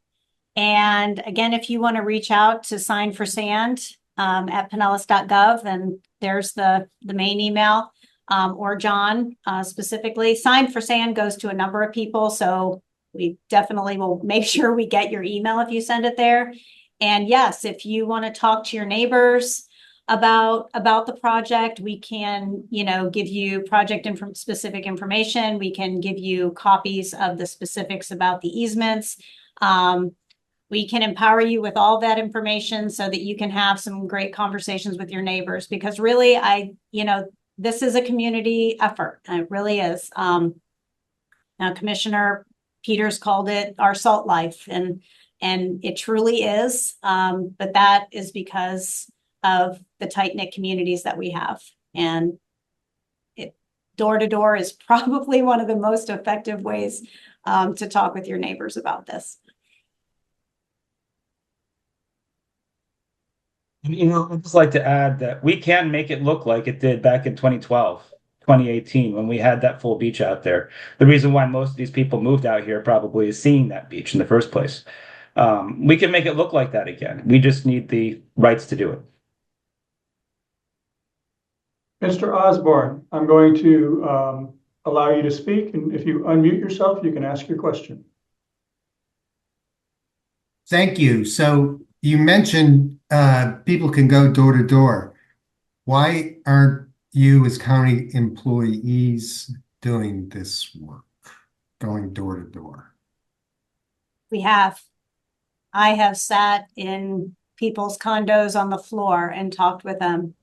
And again, if you want to reach out to Sign for Sand at pinellas.gov, and there's the main email, or John specifically. Sign for Sand goes to a number of people, so we definitely will make sure we get your email if you send it there. And yes, if you want to talk to your neighbors about the project, we can, you know, give you project specific information. We can give you copies of the specifics about the easements. We can empower you with all that information so that you can have some great conversations with your neighbors, because really, this is a community effort. And it really is. Now, Commissioner Peters called it our salt life, and it truly is. But that is because of the tight-knit communities that we have. And door to door is probably one of the most effective ways to talk with your neighbors about this. I'd just like to add that we can make it look like it did back in 2012, 2018, when we had that full beach out there. The reason why most of these people moved out here probably is seeing that beach in the first place. We can make it look like that again. We just need the rights to do it. Mr. Osborne, I'm going to allow you to speak, and if you unmute yourself, you can ask your question. Thank you. So you mentioned people can go door to door. Why aren't you as county employees doing this work, going door to door? I have sat in people's condos on the floor and talked with them.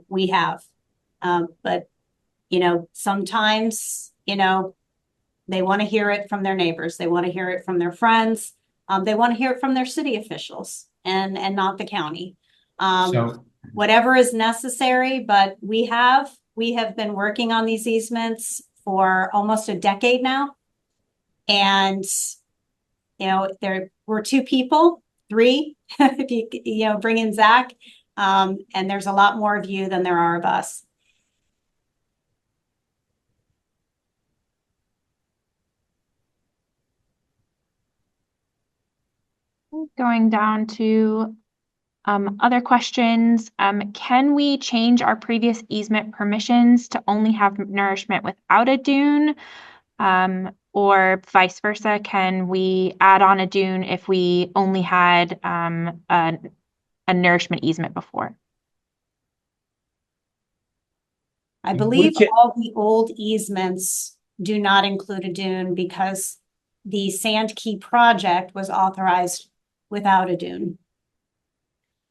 We have, but sometimes, they want to hear it from their neighbors. They want to hear it from their friends. They want to hear it from their city officials and not the county. So whatever is necessary, but we have been working on these easements for almost a decade now. And, there were 2 people, 3, if you bring in Zach. And there's a lot more of you than there are of us. Going down to other questions. Can we change our previous easement permissions to only have nourishment without a dune? Or vice versa, can we add on a dune if we only had a nourishment easement before? I believe all the old easements do not include a dune because the Sand Key project was authorized without a dune.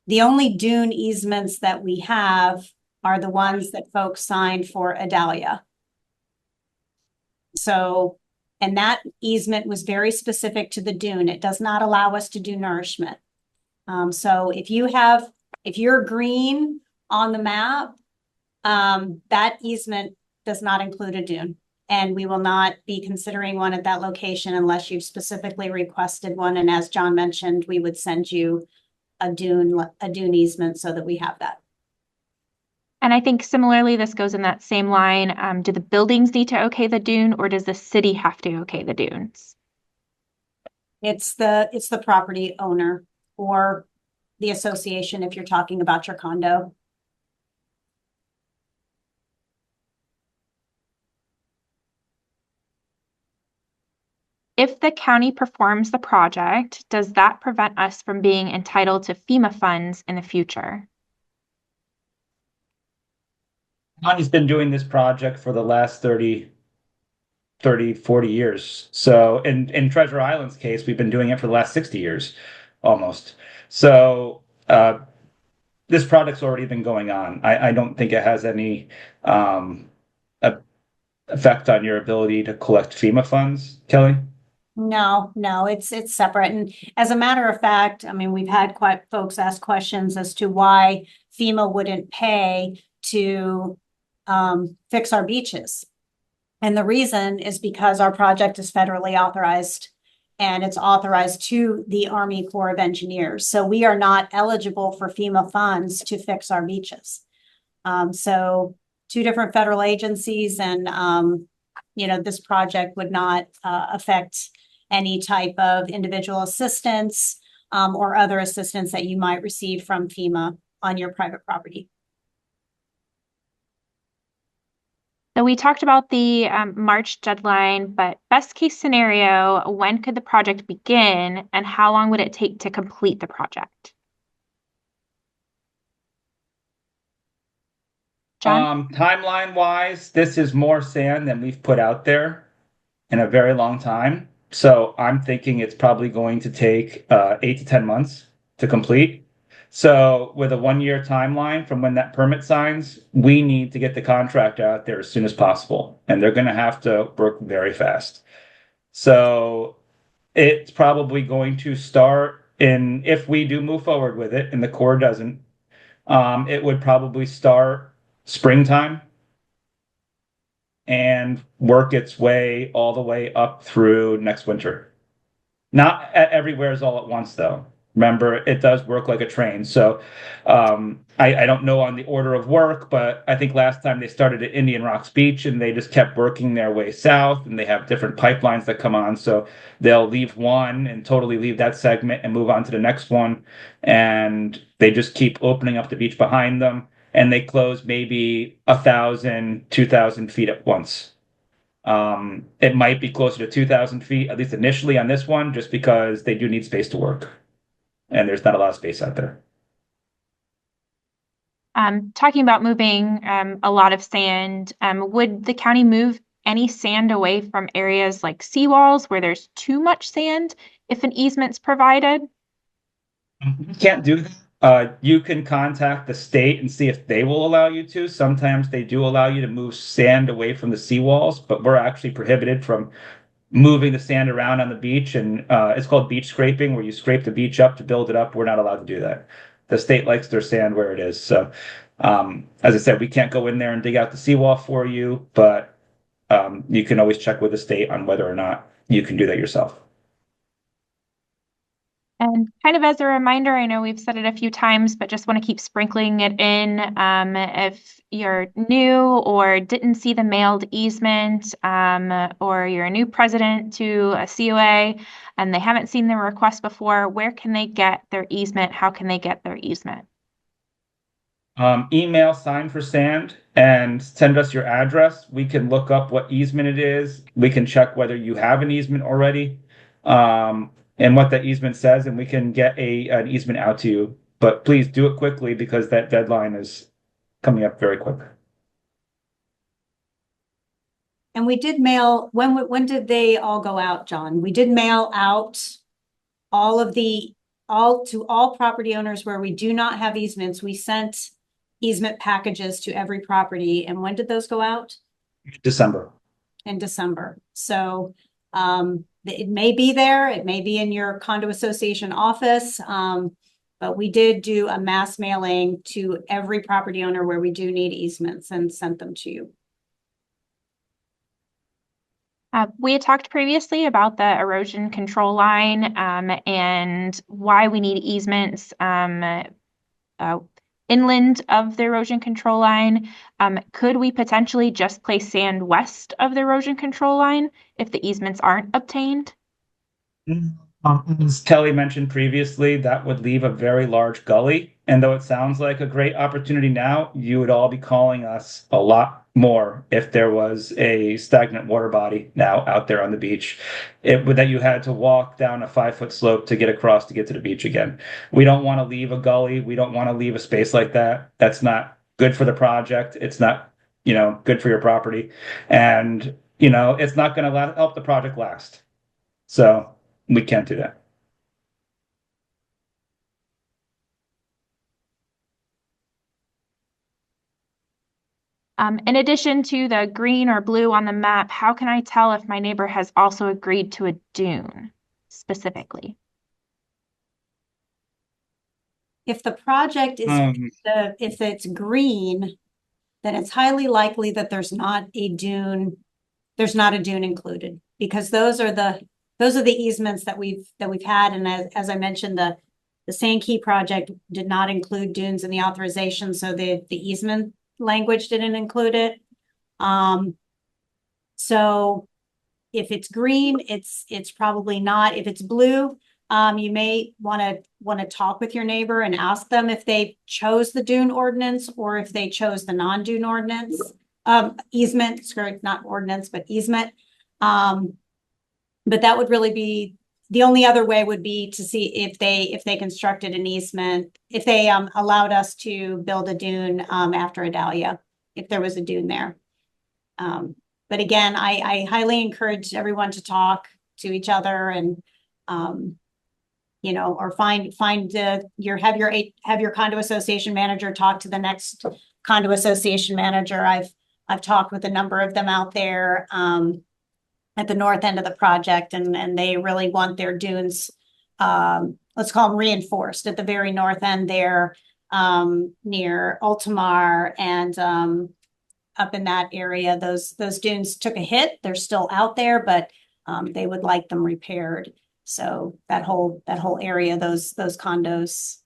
The only dune easements that we have are the ones that folks signed for Adalia. So, and that easement was very specific to the dune. It does not allow us to do nourishment. So if you're green on the map, that easement does not include a dune. And we will not be considering one at that location unless you've specifically requested one. And as John mentioned, we would send you a dune easement so that we have that. And I think similarly, this goes in that same line. Do the buildings need to okay the dune, or does the city have to okay the dunes? It's the property owner or the association if you're talking about your condo. If the county performs the project, does that prevent us from being entitled to FEMA funds in the future? County's been doing this project for the last 30, 40 years. So in Treasure Island's case, we've been doing it for the last 60 years, almost. So this project's already been going on. I don't think it has any effect on your ability to collect FEMA funds, Kelly. No, it's separate. And as a matter of fact, I mean, we've had quite folks ask questions as to why FEMA wouldn't pay to fix our beaches. And the reason is because our project is federally authorized and it's authorized to the Army Corps of Engineers. So we are not eligible for FEMA funds to fix our beaches. So two different federal agencies and, this project would not affect any type of individual assistance or other assistance that you might receive from FEMA on your private property. So we talked about the March deadline, but best case scenario, when could the project begin and how long would it take to complete the project? John? Timeline wise, this is more sand than we've put out there in a very long time. So I'm thinking it's probably going to take 8 to 10 months to complete. So with a 1-year timeline from when that permit signs, we need to get the contractor out there as soon as possible. And they're going to have to work very fast. So it's probably going to start if we do move forward with it and the Corps doesn't, it would probably start springtime and work its way all the way up through next winter. Not everywhere is all at once, though. Remember, it does work like a train. So I don't know on the order of work, but I think last time they started at Indian Rocks Beach and they just kept working their way south and they have different pipelines that come on. So they'll leave one and totally leave that segment and move on to the next one. And they just keep opening up the beach behind them. And they close maybe 1,000, 2,000 feet at once. It might be closer to 2,000 feet, at least initially on this one, just because they do need space to work. And there's not a lot of space out there. Talking about moving a lot of sand, would the county move any sand away from areas like seawalls where there's too much sand if an easement's provided? You can't do that. You can contact the state and see if they will allow you to. Sometimes they do allow you to move sand away from the seawalls, but we're actually prohibited from moving the sand around on the beach. And it's called beach scraping, where you scrape the beach up to build it up. We're not allowed to do that. The state likes their sand where it is. So, as I said, we can't go in there and dig out the seawall for you, but you can always check with the state on whether or not you can do that yourself. And kind of as a reminder, I know we've said it a few times, but just want to keep sprinkling it in. If you're new or didn't see the mailed easement, or you're a new president to a COA and they haven't seen the request before, where can they get their easement? How can they get their easement? Email Sign for Sand and send us your address. We can look up what easement it is. We can check whether you have an easement already, and what that easement says, and we can get an easement out to you. But please do it quickly because that deadline is coming up very quick. And we did mail, when did they all go out, John? We did mail out to all property owners where we do not have easements. We sent easement packages to every property. And when did those go out? December. In December. So it may be there, it may be in your condo association office, but we did do a mass mailing to every property owner where we do need easements and sent them to you. We had talked previously about the erosion control line and why we need easements inland of the erosion control line. Could we potentially just place sand west of the erosion control line if the easements aren't obtained? As Kelly mentioned previously, that would leave a very large gully. And though it sounds like a great opportunity now, you would all be calling us a lot more if there was a stagnant water body now out there on the beach. It would that you had to walk down a 5-foot slope to get across to get to the beach again. We don't want to leave a gully. We don't want to leave a space like that. That's not good for the project. It's not, good for your property. And, it's not going to help the project last. So we can't do that. In addition to the green or blue on the map, how can I tell if my neighbor has also agreed to a dune specifically? If the project is, if it's green, then it's highly likely that there's not a dune included, because those are the easements that we've had. And as I mentioned, the Sand Key project did not include dunes in the authorization, so the easement language didn't include it. So if it's green, it's probably not. If it's blue, you may want to talk with your neighbor and ask them if they chose the dune ordinance or if they chose the non-dune ordinance, easement, sorry, not ordinance, but easement. But that would really be the only other way would be to see if they constructed an easement, if they allowed us to build a dune after Adalia, if there was a dune there. But again, I highly encourage everyone to talk to each other and or have your condo association manager talk to the next condo association manager. I've talked with a number of them out there at the north end of the project, and they really want their dunes, let's call them reinforced at the very north end there, near Ultimar and up in that area. Those dunes took a hit. They're still out there, but they would like them repaired. So that whole area, those condos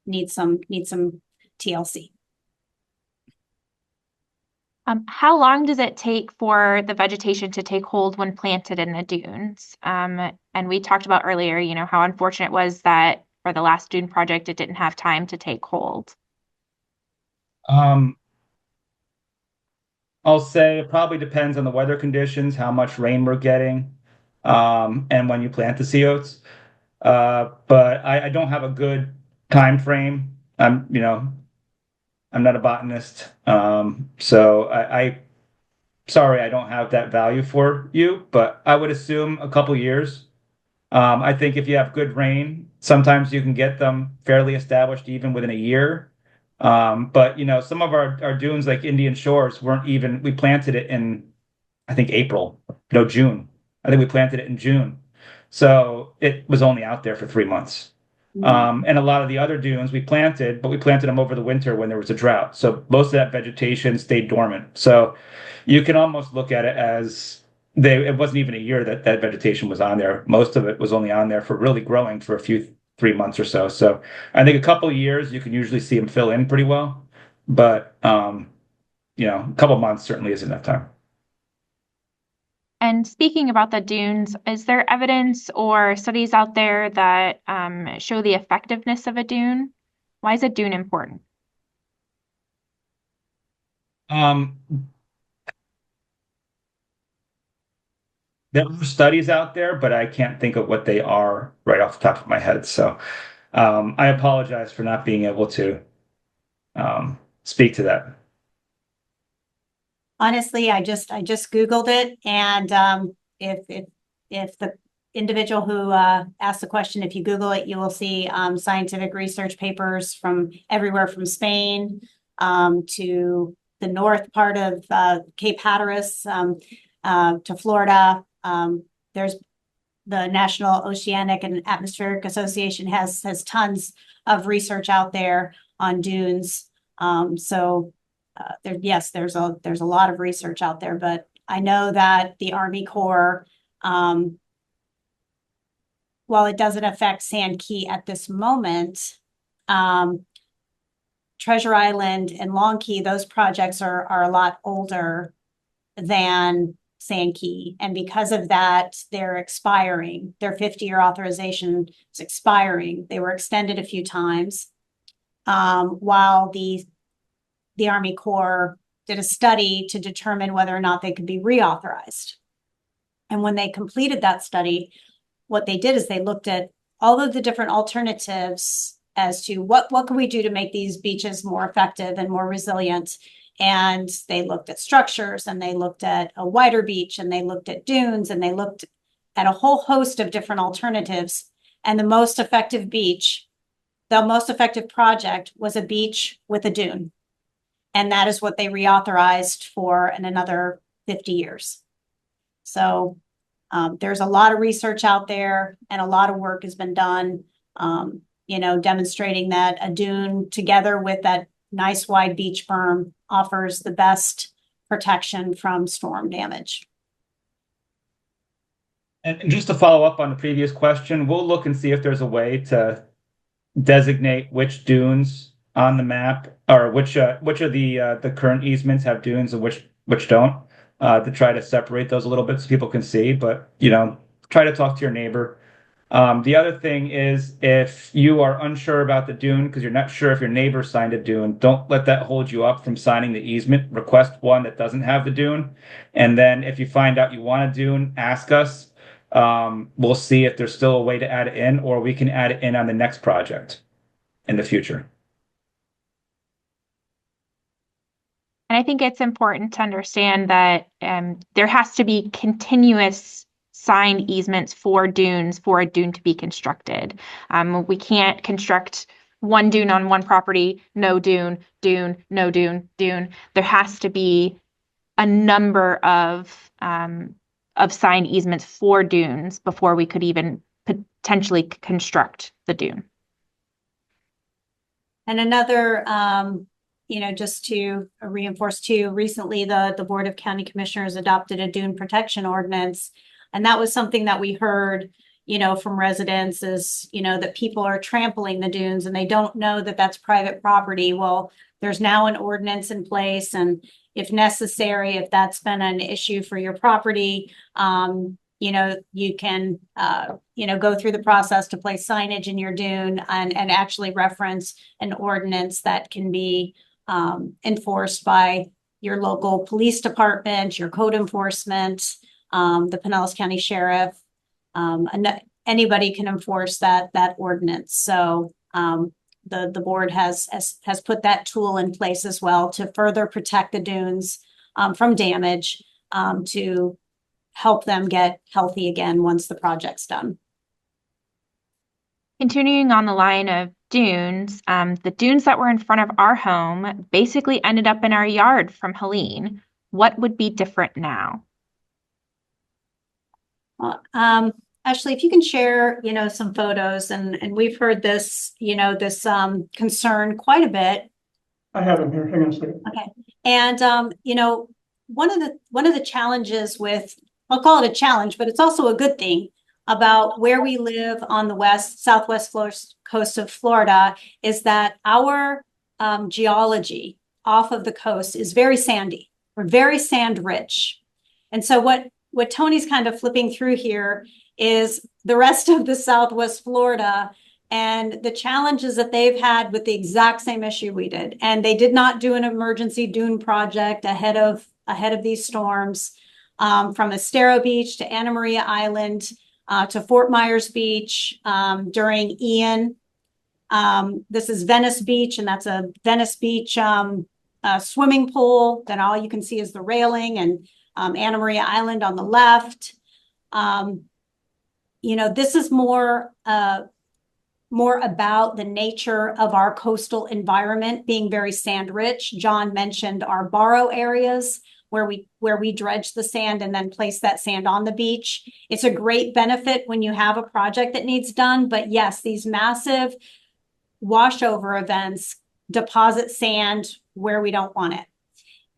need some TLC. How long does it take for the vegetation to take hold when planted in the dunes? And we talked about earlier, how unfortunate it was that for the last dune project, it didn't have time to take hold. I'll say it probably depends on the weather conditions, how much rain we're getting, and when you plant the sea oats. But I don't have a good time frame. I'm not a botanist, so I sorry I don't have that value for you, but I would assume a couple years. I think if you have good rain, sometimes you can get them fairly established even within a year. But some of our dunes like Indian Shores we planted it in, I think June. I think we planted it in June. So it was only out there for 3 months. And a lot of the other dunes we planted, but we planted them over the winter when there was a drought. So most of that vegetation stayed dormant. So you can almost look at it as it wasn't even a year that that vegetation was on there. Most of it was only on there for really growing for 3 months or so. So I think a couple of years you can usually see them fill in pretty well, but a couple of months certainly is enough time. And speaking about the dunes, is there evidence or studies out there that show the effectiveness of a dune? Why is a dune important? Um, there are studies out there, but I can't think of what they are right off the top of my head. So I apologize for not being able to speak to that. Honestly, I just Googled it, and if the individual who asked the question, if you Google it, you will see scientific research papers from everywhere from Spain to the north part of Cape Hatteras to Florida. There's the National Oceanic and Atmospheric Association has tons of research out there on dunes. Yes, there's a lot of research out there, but I know that the Army Corps, while it doesn't affect Sand Key at this moment, Treasure Island and Long Key, those projects are a lot older than Sand Key. And because of that, they're expiring. Their 50-year authorization is expiring. They were extended a few times, while the Army Corps did a study to determine whether or not they could be reauthorized. And when they completed that study, what they did is they looked at all of the different alternatives as to what can we do to make these beaches more effective and more resilient. And they looked at structures, and they looked at a wider beach, and they looked at dunes, and they looked at a whole host of different alternatives. And the most effective project was a beach with a dune. And that is what they reauthorized for in another 50 years. So there's a lot of research out there, and a lot of work has been done, demonstrating that a dune together with that nice wide beach berm offers the best protection from storm damage. And just to follow up on the previous question, we'll look and see if there's a way to designate which dunes on the map, or which of the current easements have dunes and which don't, to try to separate those a little bit so people can see. But try to talk to your neighbor. The other thing is, if you are unsure about the dune because you're not sure if your neighbor signed a dune, don't let that hold you up from signing the easement. Request one that doesn't have the dune, and then if you find out you want a dune, ask us. We'll see if there's still a way to add it in, or we can add it in on the next project in the future. And I think it's important to understand that there has to be continuous signed easements for dunes for a dune to be constructed. We can't construct one dune on one property, no dune, no dune. There has to be a number of signed easements for dunes before we could even potentially construct the dune. And another just to reinforce too, recently the Board of County Commissioners adopted a dune protection ordinance. And that was something that we heard, from residents is, that people are trampling the dunes and they don't know that that's private property. Well, there's now an ordinance in place. And if necessary, if that's been an issue for your property, you can, go through the process to place signage in your dune and actually reference an ordinance that can be enforced by your local police department, your code enforcement, the Pinellas County Sheriff, and anybody can enforce that ordinance. So the board has put that tool in place as well to further protect the dunes from damage, to help them get healthy again once the project's done. Continuing on the line of dunes, the dunes that were in front of our home basically ended up in our yard from Helene. What would be different now? Ashley, if you can share, some photos, and we've heard this, this concern quite a bit. I have them here. Hang on a second. Okay. And one of the challenges with I'll call it a challenge, but it's also a good thing about where we live on the southwest coast of Florida is that our geology off of the coast is very sandy. We're very sand rich. And so what Tony's kind of flipping through here is the rest of the southwest Florida and the challenges that they've had with the exact same issue we did. And they did not do an emergency dune project ahead of these storms. From Estero Beach to Anna Maria Island to Fort Myers Beach during Ian. This is Venice Beach, and that's a Venice Beach swimming pool. Then all you can see is the railing, and Anna Maria Island on the left. This is more about the nature of our coastal environment being very sand rich. John mentioned our borrow areas where we dredge the sand and then place that sand on the beach. It's a great benefit when you have a project that needs done. But yes, these massive washover events deposit sand where we don't want it.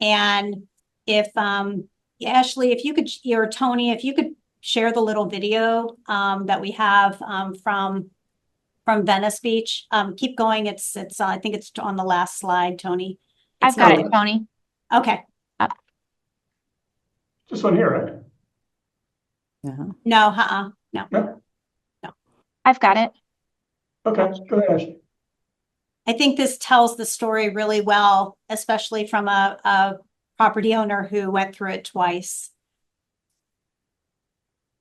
And if Ashley, if you could, or Tony, if you could share the little video that we have from Venice Beach. Keep going. It's I think it's on the last slide, Tony. I've got it, Tony. Okay. This one here, right? No, No? I've got it. Okay, go ahead, Ashley. I think this tells the story really well, especially from a property owner who went through it twice.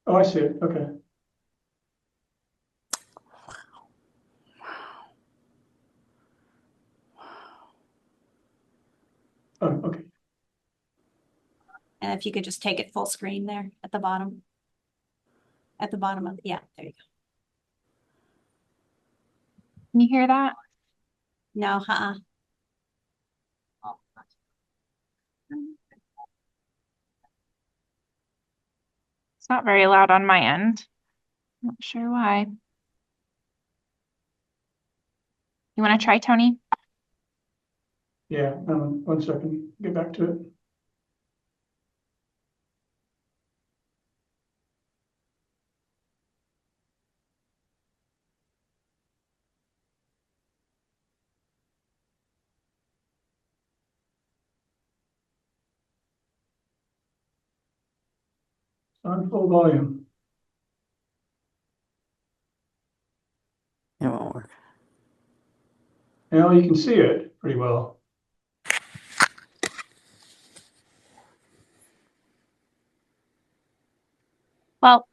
Oh, I see it. Okay. Oh, okay. And if you could just take it full screen there at the bottom. At the bottom of, yeah, there you go. Can you hear that? No, It's not very loud on my end. Not sure why. You want to try, Tony? Yeah, 1 second, get back to it. On full volume. It won't work. Now you can see it pretty well. Well,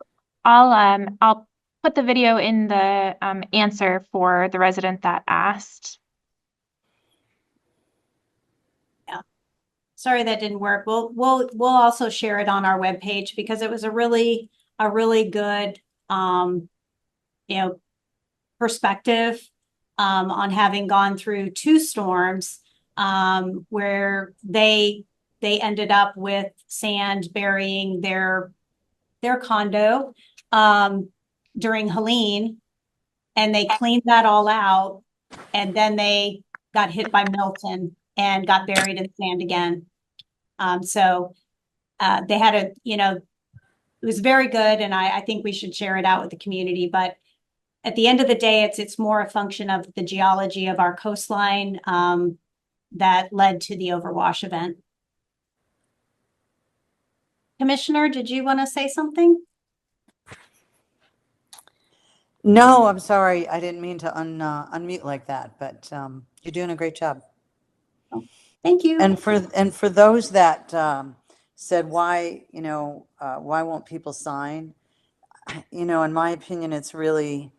I'll put the video in the answer for the resident that asked. sorry that didn't work. We'll also share it on our webpage because it was a really good perspective on having gone through 2 storms where they ended up with sand burying their condo during Helene, and they cleaned that all out, and then they got hit by Milton and got buried in sand again. So they had it was very good, and I think we should share it out with the community. But at the end of the day, it's more a function of the geology of our coastline that led to the overwash event. Commissioner, did you want to say something? No, I'm sorry. I didn't mean to unmute like that, but you're doing a great job. Thank you. And for those that said why won't people sign? In my opinion, it's really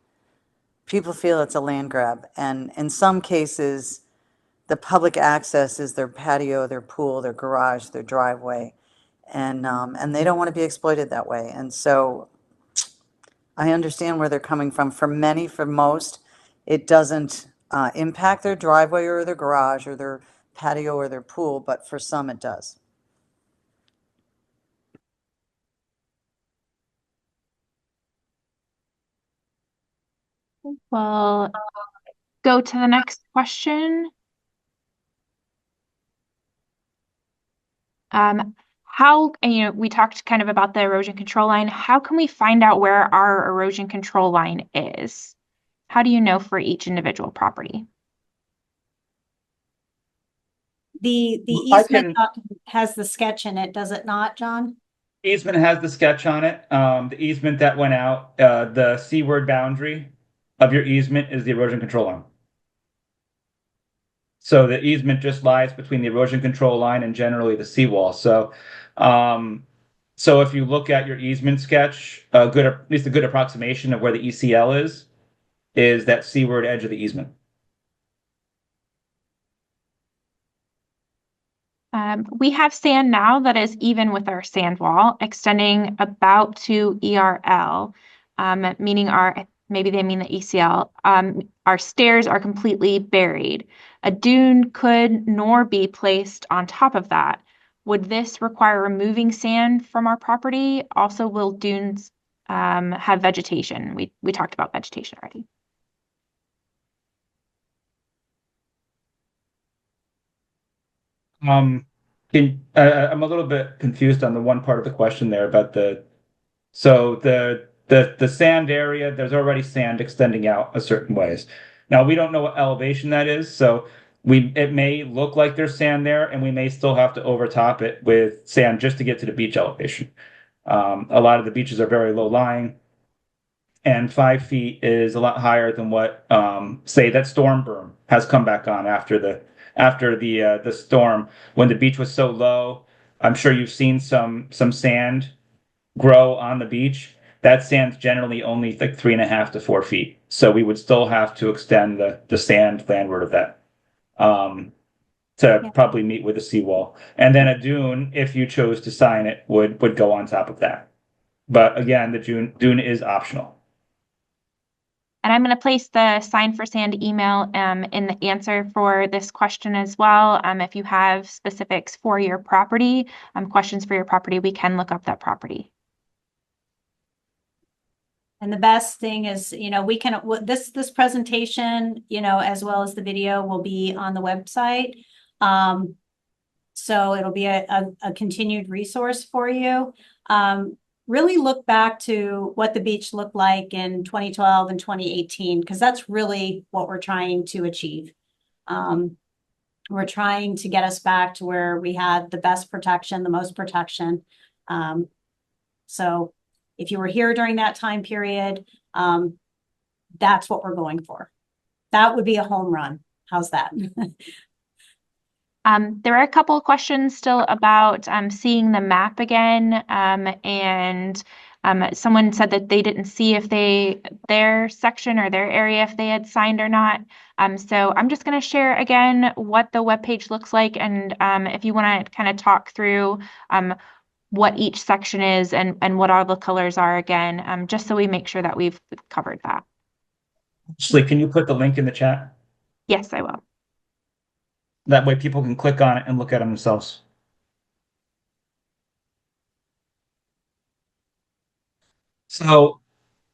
people feel it's a land grab, and in some cases, the public access is their patio, their pool, their garage, their driveway, and they don't want to be exploited that way. And so I understand where they're coming from. For most, it doesn't impact their driveway or their garage or their patio or their pool, but for some it does. We'll go to the next question. we talked kind of about the erosion control line. How can we find out where our erosion control line is? How do you know for each individual property? The I easement can- document has the sketch in it, does it not, John? Easement has the sketch on it. The easement that went out, the seaward boundary of your easement is the erosion control line. So the easement just lies between the erosion control line and generally the seawall. So if you look at your easement sketch, at least a good approximation of where the ECL is that seaward edge of the easement. We have sand now that is even with our sand wall, extending about to ERL, meaning maybe they mean the ECL. Our stairs are completely buried. A dune could nor be placed on top of that. Would this require removing sand from our property? Also, will dunes have vegetation? We talked about vegetation already. I'm a little bit confused on the one part of the question there about the sand area. There's already sand extending out a certain ways. Now we don't know what elevation that is, so it may look like there's sand there, and we may still have to overtop it with sand just to get to the beach elevation. A lot of the beaches are very low lying, and 5 feet is a lot higher than what say that storm berm has come back on after the storm when the beach was so low. I'm sure you've seen some sand grow on the beach. That sand's generally only like 3.5 to 4 feet. So we would still have to extend the sand landward of that to probably meet with the seawall. And then a dune, if you chose to sign it, would go on top of that. But again, the dune is optional. And I'm going to place the sign for sand email in the answer for this question as well. If you have specifics for your property, questions for your property, we can look up that property. And the best thing is, we can, this presentation, as well as the video will be on the website. So it'll be a continued resource for you. Really look back to what the beach looked like in 2012 and 2018, because that's really what we're trying to achieve. We're trying to get us back to where we had the best protection, the most protection. So if you were here during that time period, that's what we're going for. That would be a home run. How's that? There are a couple of questions still about seeing the map again, and someone said that they didn't see if their section or their area, if they had signed or not. So I'm just going to share again what the webpage looks like, and if you want to kind of talk through what each section is and what all the colors are again, just so we make sure that we've covered that. Actually, can you put the link in the chat? Yes, I will. That way people can click on it and look at them themselves. So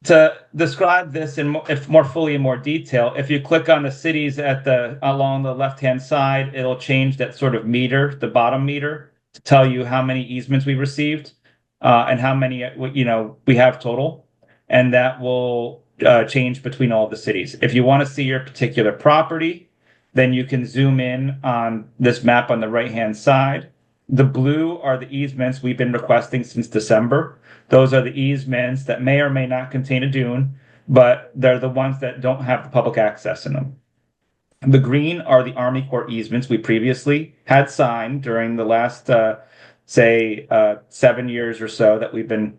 to describe this more fully in more detail, if you click on the cities along the left-hand side, it'll change that sort of meter, the bottom meter, to tell you how many easements we received and how many we have total, and that will change between all the cities. If you want to see your particular property, then you can zoom in on this map on the right-hand side. The blue are the easements we've been requesting since December. Those are the easements that may or may not contain a dune, but they're the ones that don't have the public access in them. The green are the Army Corps easements we previously had signed during the last, 7 years or so that we've been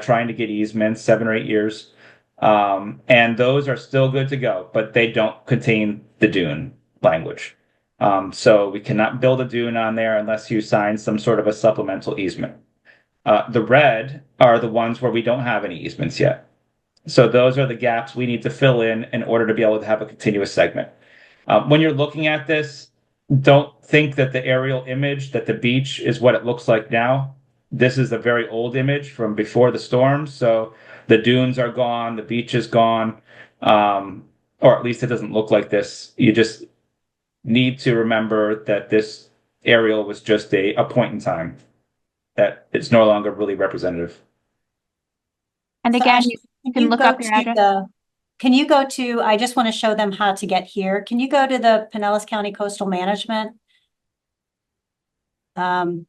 trying to get easements, 7 or 8 years. And those are still good to go, but they don't contain the dune language. So we cannot build a dune on there unless you sign some sort of a supplemental easement. The red are the ones where we don't have any easements yet. So those are the gaps we need to fill in order to be able to have a continuous segment. When you're looking at this, don't think that the aerial image, that the beach is what it looks like now. This is a very old image from before the storm. So the dunes are gone, the beach is gone, or at least it doesn't look like this. You just need to remember that this aerial was just a point in time. that it's no longer really representative. And So again, Ashley, you can look go up your to address. can you go to, I just want to show them how to get here. Can you go to the Pinellas County Coastal Management? Because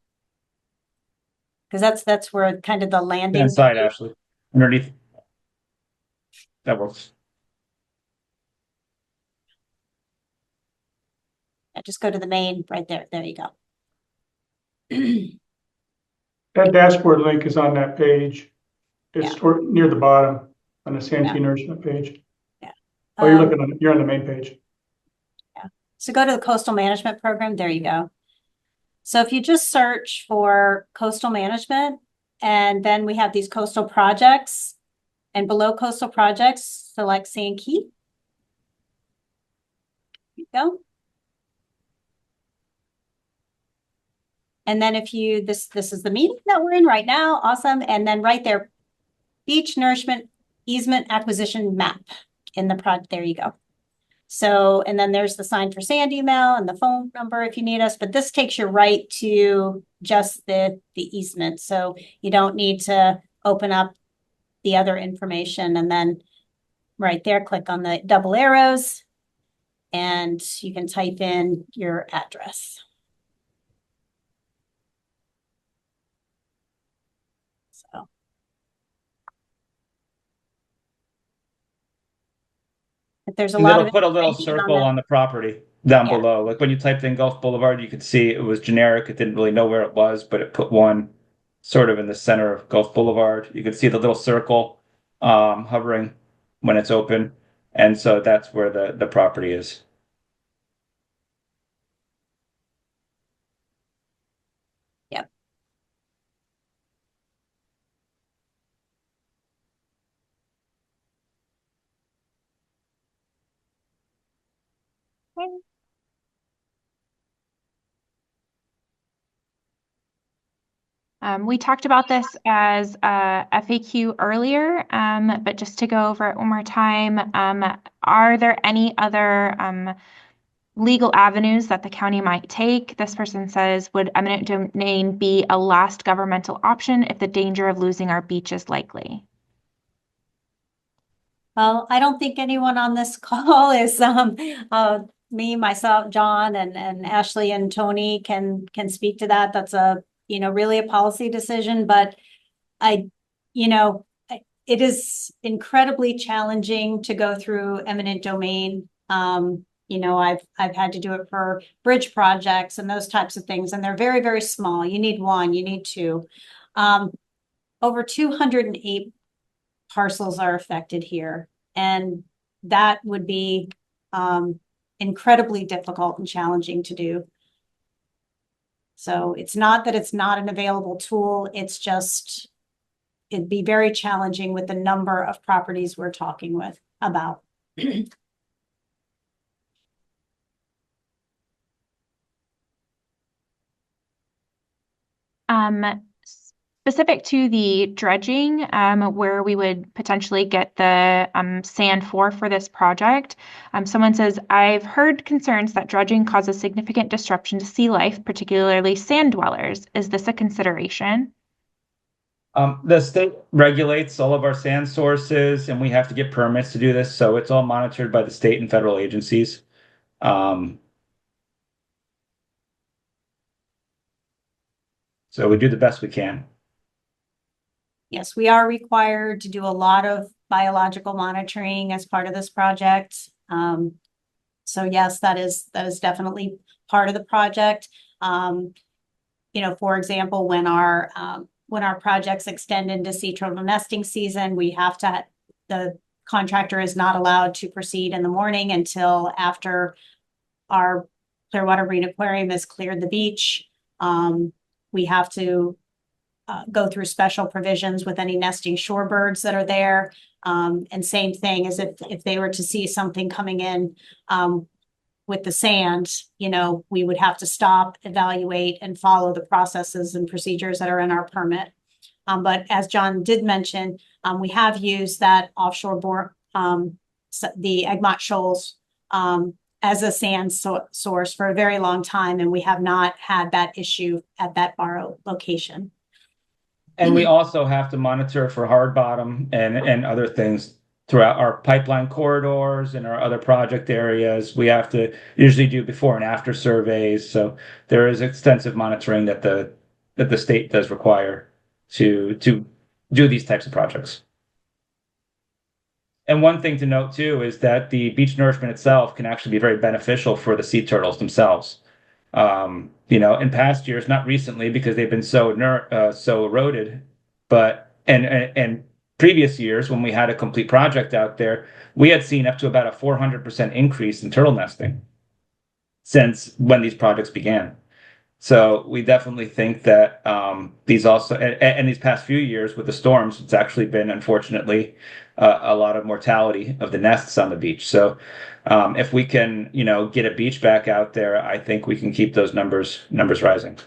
that's where kind of the landing. Inside, Ashley. Underneath. That works. Yeah, just go to the main right there. There you go. That dashboard link is on that page. It's Yeah. near the bottom on the Sand Yeah. Key Nourishment page. Yeah. Oh, you're on the main page. Yeah. So go to the Coastal Management Program. There you go. So if you just search for coastal management, and then we have these coastal projects, and below coastal projects, select Sand Key. There you go. And then if you, this is the meeting that we're in right now. Awesome. And then right there, Beach Nourishment Easement Acquisition Map in the project. There you go. So, and then there's the sign for sand email and the phone number if you need us, but this takes you right to just the easement. So you don't need to open up the other information, and then right there, click on the double arrows and you can type in your address. So. But there's a And lot it'll of put a little information circle that. on the property down Yeah. below. Like when you typed in Gulf Boulevard, you could see it was generic. It didn't really know where it was, but it put one sort of in the center of Gulf Boulevard. You could see the little circle hovering when it's open. And so that's where the property is. Yep. We talked about this as a FAQ earlier, but just to go over it one more time, are there any other legal avenues that the county might take? This person says, would eminent domain be a last governmental option if the danger of losing our beach is likely? Well, I don't think anyone on this call is me, myself, John, and Ashley and Tony can speak to that. That's a really a policy decision, but it is incredibly challenging to go through eminent domain. I've had to do it for bridge projects and those types of things, and they're very, very small. You need one, you need two. Over 208 parcels are affected here, and that would be incredibly difficult and challenging to do. So it's not that it's not an available tool, it's just it'd be very challenging with the number of properties we're talking about. Specific to the dredging, where we would potentially get the sand for this project, someone says, I've heard concerns that dredging causes significant disruption to sea life, particularly sand dwellers. Is this a consideration? The state regulates all of our sand sources, and we have to get permits to do this. So it's all monitored by the state and federal agencies. So we do the best we can. Yes, we are required to do a lot of biological monitoring as part of this project. So yes, that is definitely part of the project. For example, when our projects extend into sea turtle nesting season, the contractor is not allowed to proceed in the morning until after our Clearwater Marine Aquarium has cleared the beach. We have to go through special provisions with any nesting shorebirds that are there. And same thing as if they were to see something coming in with the sand, we would have to stop, evaluate, and follow the processes and procedures that are in our permit. But as John did mention, we have used that offshore the Egmont Shoals as a sand source for a very long time, and we have not had that issue at that borrow location. And we also have to monitor for hard bottom and other things throughout our pipeline corridors and our other project areas. We have to usually do before and after surveys. So there is extensive monitoring that the state does require to do these types of projects. And one thing to note too is that the beach nourishment itself can actually be very beneficial for the sea turtles themselves. In past years, not recently because they've been so eroded, but and previous years when we had a complete project out there, we had seen up to about a 400% increase in turtle nesting since when these projects began. So we definitely think that these also, and these past few years with the storms, it's actually been, unfortunately, a lot of mortality of the nests on the beach. So if we can, get a beach back out there, I think we can keep those numbers rising.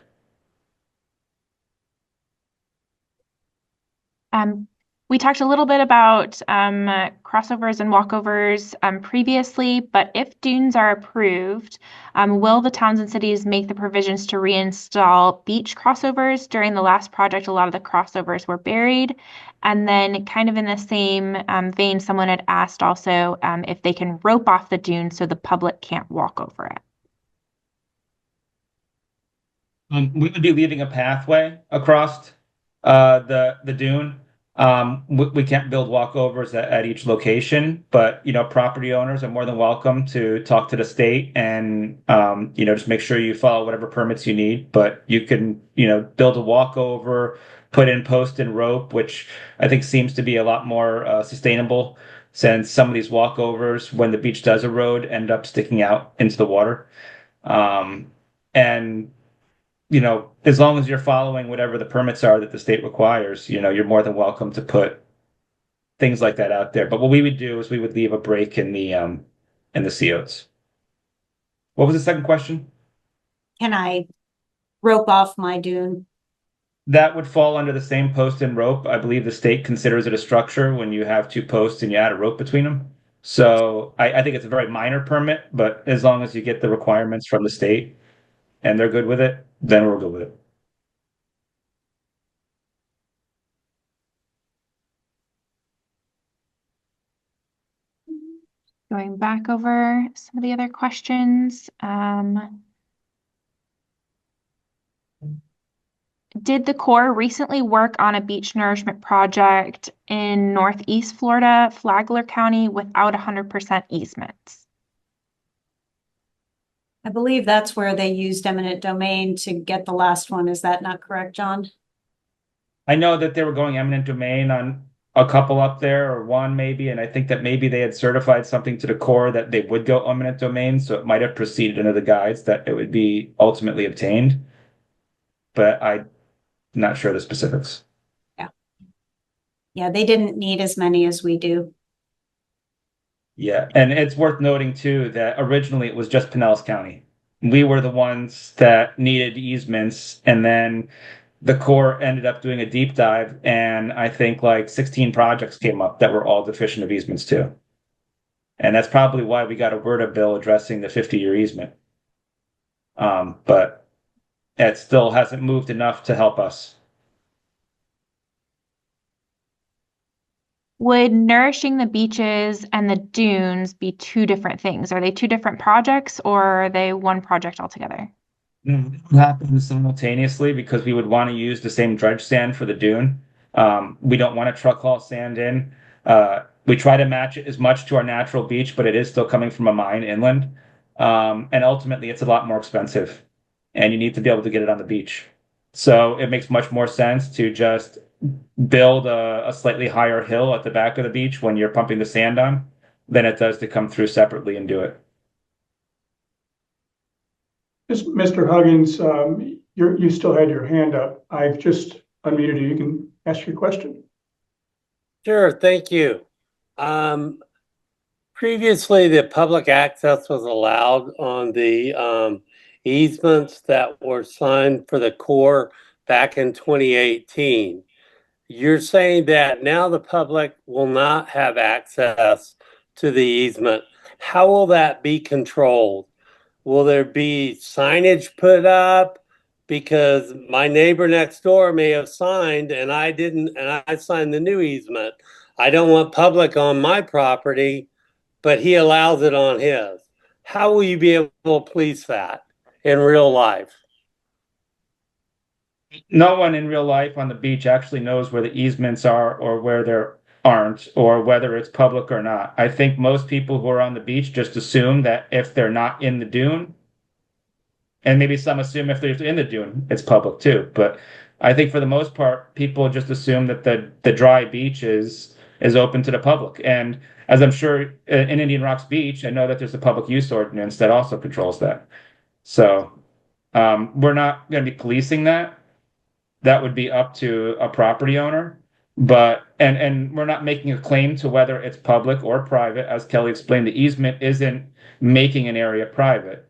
We talked a little bit about crossovers and walkovers previously, but if dunes are approved, will the towns and cities make the provisions to reinstall beach crossovers? During the last project, a lot of the crossovers were buried. And then kind of in the same vein, someone had asked also if they can rope off the dune so the public can't walk over it. We would be leaving a pathway across the dune. We can't build walkovers at each location, but property owners are more than welcome to talk to the state and just make sure you follow whatever permits you need. But you can build a walkover, put in post and rope, which I think seems to be a lot more sustainable since some of these walkovers, when the beach does erode, end up sticking out into the water. And as long as you're following whatever the permits are that the state requires, you're more than welcome to put things like that out there. But what we would do is we would leave a break in the COs. What was the second question? Can I rope off my dune? That would fall under the same post and rope. I believe the state considers it a structure when you have two posts and you add a rope between them. So I think it's a very minor permit, but as long as you get the requirements from the state and they're good with it, then we're good with it. Going back over some of the other questions. Did the Corps recently work on a beach nourishment project in Northeast Florida, Flagler County, without 100% easements? I believe that's where they used eminent domain to get the last one. Is that not correct, John? I know that they were going eminent domain on a couple up there, or one maybe, and I think that maybe they had certified something to the Corps that they would go eminent domain, so it might have proceeded into the guides that it would be ultimately obtained. But I'm not sure the specifics. Yeah, they didn't need as many as we do. Yeah, and it's worth noting too that originally it was just Pinellas County. We were the ones that needed easements, and then the Corps ended up doing a deep dive, and I think like 16 projects came up that were all deficient of easements too. And that's probably why we got a WRDA bill addressing the 50-year easement. But it still hasn't moved enough to help us. Would nourishing the beaches and the dunes be two different things? Are they two different projects, or are they one project altogether? It would happen simultaneously because we would want to use the same dredge sand for the dune. We don't want to truck haul sand in. We try to match it as much to our natural beach, but it is still coming from a mine inland. And ultimately, it's a lot more expensive, and you need to be able to get it on the beach. So it makes much more sense to just build a slightly higher hill at the back of the beach when you're pumping the sand on than it does to come through separately and do it. Mr. Huggins, you still had your hand up. I've just unmuted you. You can ask your question. Sure, thank you. Previously, the public access was allowed on the easements that were signed for the Corps back in 2018. You're saying that now the public will not have access to the easement. How will that be controlled? Will there be signage put up? because my neighbor next door may have signed and I didn't, and I signed the new easement. I don't want public on my property, but he allows it on his. How will you be able to police that in real life? No one in real life on the beach actually knows where the easements are or where there aren't, or whether it's public or not. I think most people who are on the beach just assume that if they're not in the dune, and maybe some assume if they're in the dune, it's public too. But I think for the most part, people just assume that the dry beach is open to the public. And as I'm sure in Indian Rocks Beach, I know that there's a public use ordinance that also controls that. So we're not going to be policing that. That would be up to a property owner. But and we're not making a claim to whether it's public or private. As Kelly explained, the easement isn't making an area private.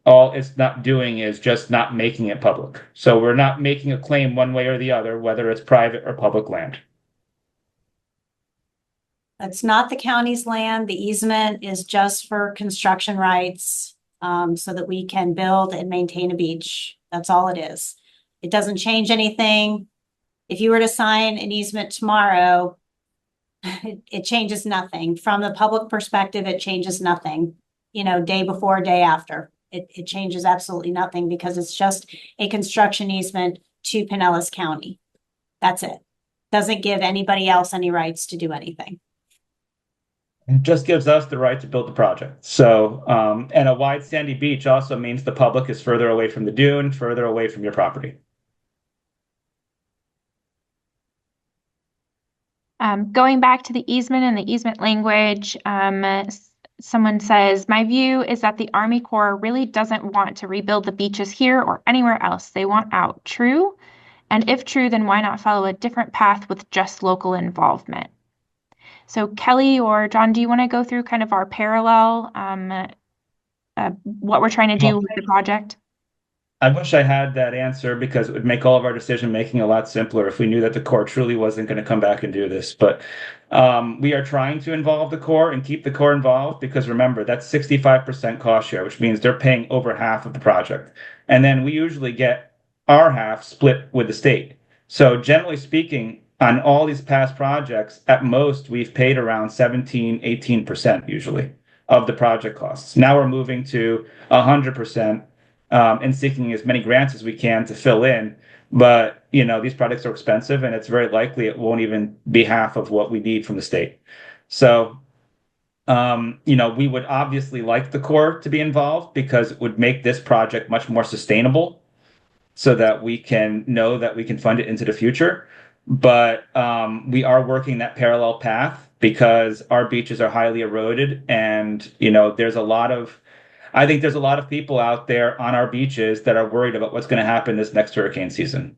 All it's not doing is just not making it public. So we're not making a claim one way or the other, whether it's private or public land. That's not the county's land. The easement is just for construction rights, so that we can build and maintain a beach. That's all it is. It doesn't change anything. If you were to sign an easement tomorrow, it changes nothing. From the public perspective, it changes nothing. You know, day before, day after. It changes absolutely nothing because it's just a construction easement to Pinellas County. That's it. Doesn't give anybody else any rights to do anything. It just gives us the right to build the project. So, and a wide sandy beach also means the public is further away from the dune, further away from your property. Going back to the easement and the easement language, someone says, my view is that the Army Corps really doesn't want to rebuild the beaches here or anywhere else. They want out. True? And if true, then why not follow a different path with just local involvement? So Kelly or John, do you want to go through kind of our parallel, what we're trying to do with the project? I wish I had that answer because it would make all of our decision making a lot simpler if we knew that the Corps truly wasn't going to come back and do this. But we are trying to involve the Corps and keep the Corps involved because remember, that's 65% cost share, which means they're paying over half of the project. And then we usually get our half split with the state. So generally speaking, on all these past projects, at most, we've paid around 17, 18% usually of the project costs. Now we're moving to 100%. And seeking as many grants as we can to fill in. But, you know, these projects are expensive and it's very likely it won't even be half of what we need from the state. So, you know, we would obviously like the Corps to be involved because it would make this project much more sustainable so that we can know that we can fund it into the future. But we are working that parallel path because our beaches are highly eroded and, you know, I think there's a lot of people out there on our beaches that are worried about what's going to happen this next hurricane season.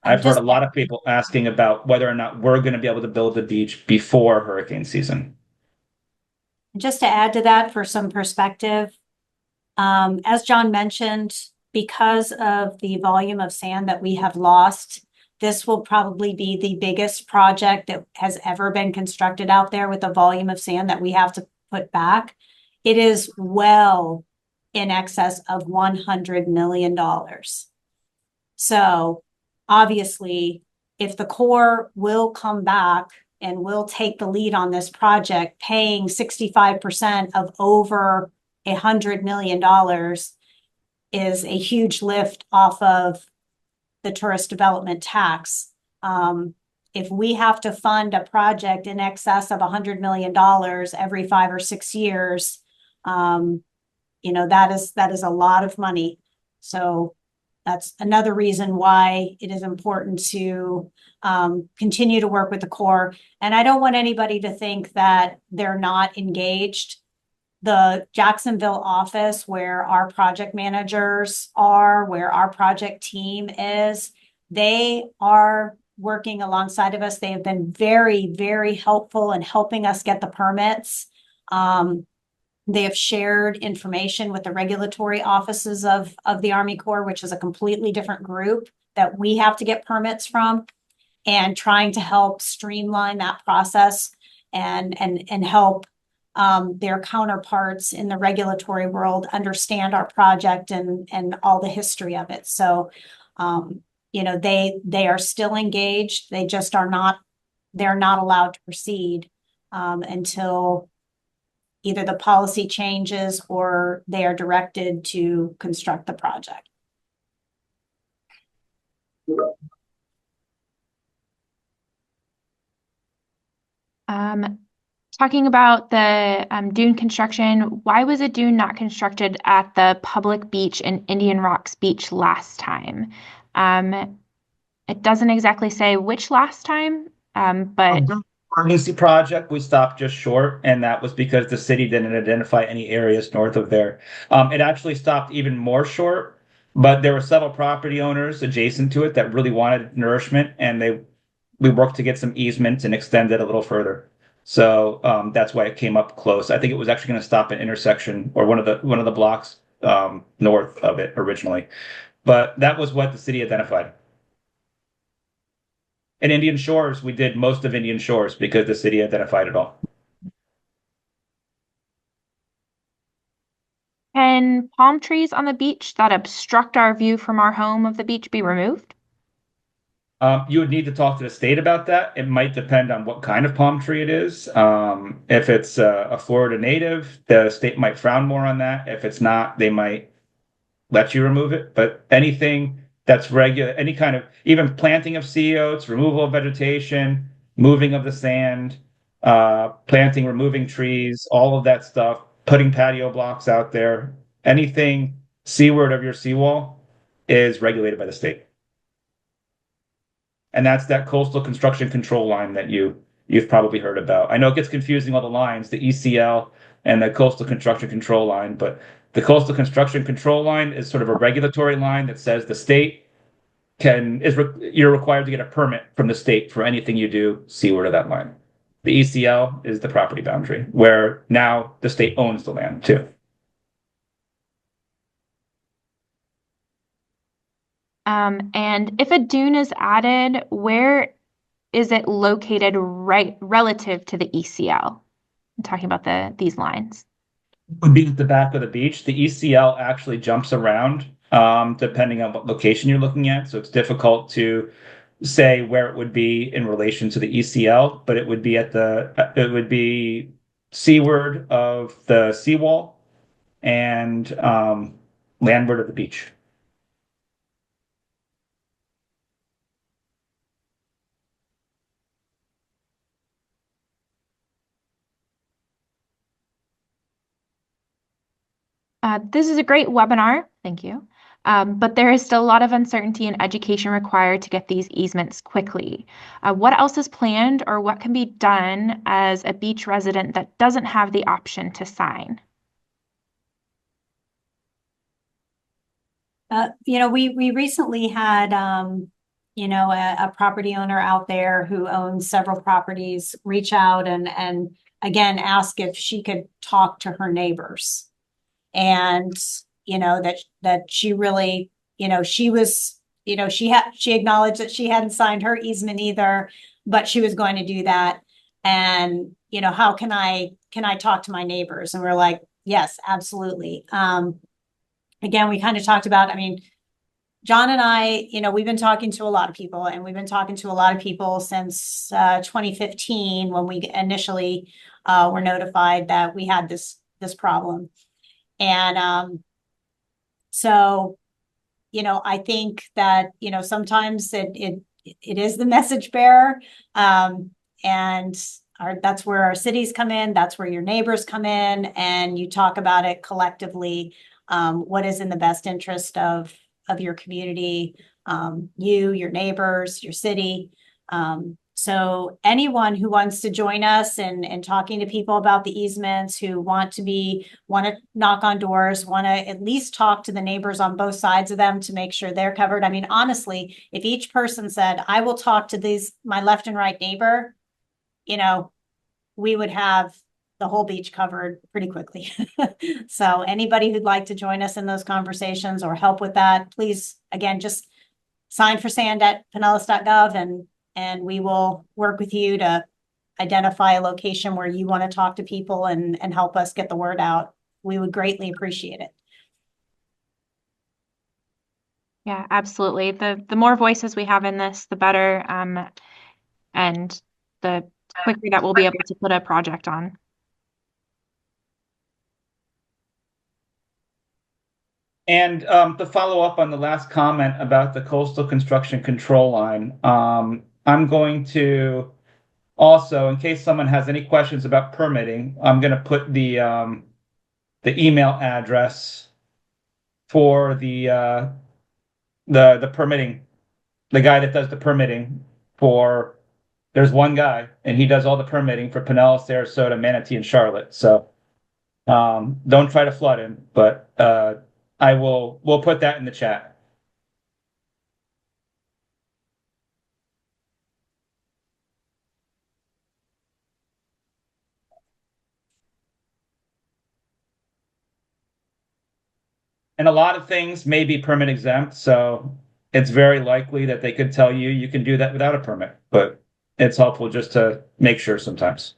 I've heard a lot of people asking about whether or not we're going to be able to build the beach before hurricane season. Just to add to that for some perspective, as John mentioned, because of the volume of sand that we have lost, this will probably be the biggest project that has ever been constructed out there with the volume of sand that we have to put back. It is well in excess of $100 million. So obviously, if the Corps will come back and will take the lead on this project, paying 65% of over $100 million is a huge lift off of the tourist development tax. If we have to fund a project in excess of $100 million every 5 or 6 years, you know, that is a lot of money. So that's another reason why it is important to continue to work with the Corps. And I don't want anybody to think that they're not engaged. The Jacksonville office where our project managers are, where our project team is, they are working alongside of us. They have been very, very helpful in helping us get the permits. They have shared information with the regulatory offices of the Army Corps, which is a completely different group that we have to get permits from, and trying to help streamline that process and help their counterparts in the regulatory world understand our project and all the history of it. So, they are still engaged. They just they're not allowed to proceed until either the policy changes or they are directed to construct the project. Talking about the dune construction, why was a dune not constructed at the public beach in Indian Rocks Beach last time? It doesn't exactly say which last time, but Emergency project, we stopped just short, and that was because the city didn't identify any areas north of there. It actually stopped even more short, but there were several property owners adjacent to it that really wanted nourishment, and we worked to get some easements and extend it a little further. So that's why it came up close. I think it was actually going to stop an intersection or one of the blocks north of it originally, but that was what the city identified. In Indian Shores, we did most of Indian Shores because the city identified it all. can palm trees on the beach that obstruct our view from our home of the beach be removed? You would need to talk to the state about that. It might depend on what kind of palm tree it is. If it's a Florida native, the state might frown more on that. If it's not, they might let you remove it. But anything that's regular, any kind of, even planting of sea oats, removal of vegetation, moving of the sand, planting, removing trees, all of that stuff, putting patio blocks out there, anything seaward of your seawall is regulated by the state. And that's that coastal construction control line that you've probably heard about. I know it gets confusing, all the lines, the ECL and the coastal construction control line, but the coastal construction control line is sort of a regulatory line that says the state you're required to get a permit from the state for anything you do seaward of that line. The ECL is the property boundary, where now the state owns the land too. And if a dune is added, where is it located relative to the ECL? I'm talking about these lines. Would be at the back of the beach. The ECL actually jumps around depending on what location you're looking at. So it's difficult to say where it would be in relation to the ECL, but it would be seaward of the seawall and landward of the beach. This is a great webinar. Thank you. But there is still a lot of uncertainty and education required to get these easements quickly. What else is planned or what can be done as a beach resident that doesn't have the option to sign? We recently had, a property owner out there who owns several properties reach out and again, ask if she could talk to her neighbors. And, that she really, she acknowledged that she hadn't signed her easement either, but she was going to do that. And, how can I talk to my neighbors? And we're like, yes, absolutely. Again, we kind of talked about, John and I, we've been talking to a lot of people, and we've been talking to a lot of people since 2015 when we initially were notified that we had this problem. And so, I think that, sometimes it is the message bearer. That's where our cities come in. That's where your neighbors come in, and you talk about it collectively. What is in the best interest of your community, your neighbors, your city. So anyone who wants to join us in talking to people about the easements, who want to knock on doors, want to at least talk to the neighbors on both sides of them to make sure they're covered. Honestly, if each person said, I will talk to my left and right neighbor, we would have the whole beach covered pretty quickly. So anybody who'd like to join us in those conversations or help with that, please, again, just sign for sand at pinellas.gov and we will work with you to identify a location where you want to talk to people and help us get the word out, we would greatly appreciate it. Yeah, absolutely. The more voices we have in this, the better, and the quicker that we'll be able to put a project on. And to follow up on the last comment about the coastal construction control line, I'm going to also, in case someone has any questions about permitting, I'm going to put the email address for the permitting, the guy that does the permitting for. There's one guy, and he does all the permitting for Pinellas, Sarasota, Manatee, and Charlotte. So don't try to flood him, but we'll put that in the chat. And a lot of things may be permit exempt, so it's very likely that they could tell you you can do that without a permit, but it's helpful just to make sure sometimes.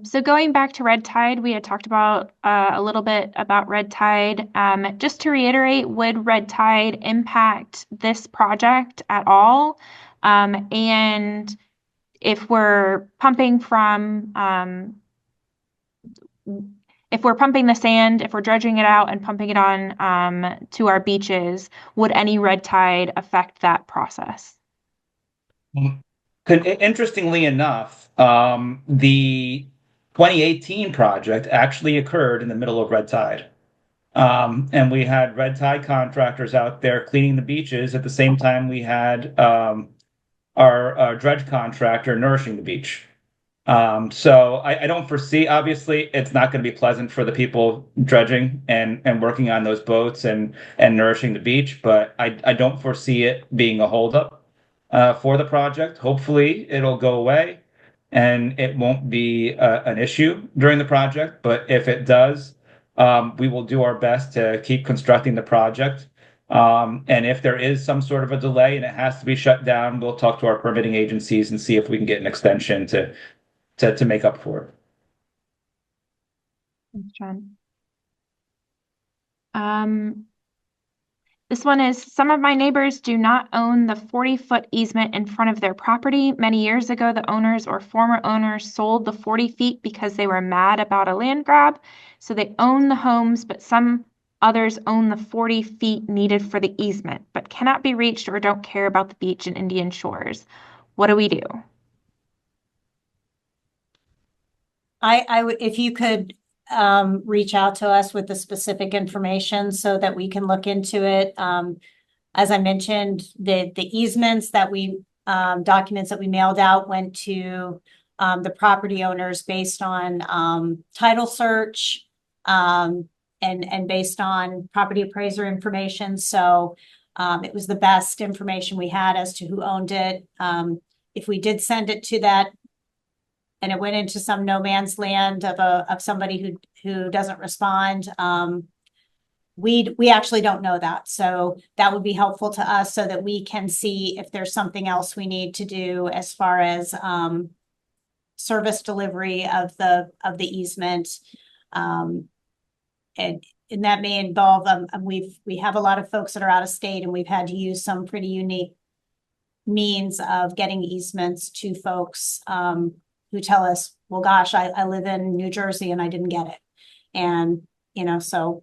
So going back to red tide, we had talked about a little bit about red tide. Just to reiterate, would red tide impact this project at all? And if we're pumping the sand, if we're dredging it out and pumping it on to our beaches, would any red tide affect that process? Interestingly enough, the 2018 project actually occurred in the middle of red tide. And we had red tide contractors out there cleaning the beaches at the same time we had our dredge contractor nourishing the beach. So I don't foresee, obviously, it's not going to be pleasant for the people dredging and working on those boats and nourishing the beach, but I don't foresee it being a holdup for the project. Hopefully, it'll go away and it won't be an issue during the project. But if it does, we will do our best to keep constructing the project. And if there is some sort of a delay and it has to be shut down, we'll talk to our permitting agencies and see if we can get an extension to make up for it. Thanks, John. This one is, some of my neighbors do not own the 40-foot easement in front of their property. Many years ago, the owners or former owners sold the 40 feet because they were mad about a land grab. So they own the homes, but some others own the 40 feet needed for the easement, but cannot be reached or don't care about the beach and Indian Shores. What do we do? I would, if you could reach out to us with the specific information so that we can look into it. As I mentioned, the easements that we documents that we mailed out went to the property owners based on title search and based on property appraiser information. So it was the best information we had as to who owned it. If we did send it to that and it went into some no man's land of somebody who doesn't respond, we actually don't know that. So that would be helpful to us so that we can see if there's something else we need to do as far as service delivery of the easement. And that may involve, we have a lot of folks that are out of state and we've had to use some pretty unique means of getting easements to folks who tell us, well, gosh, I live in New Jersey and I didn't get it. And, so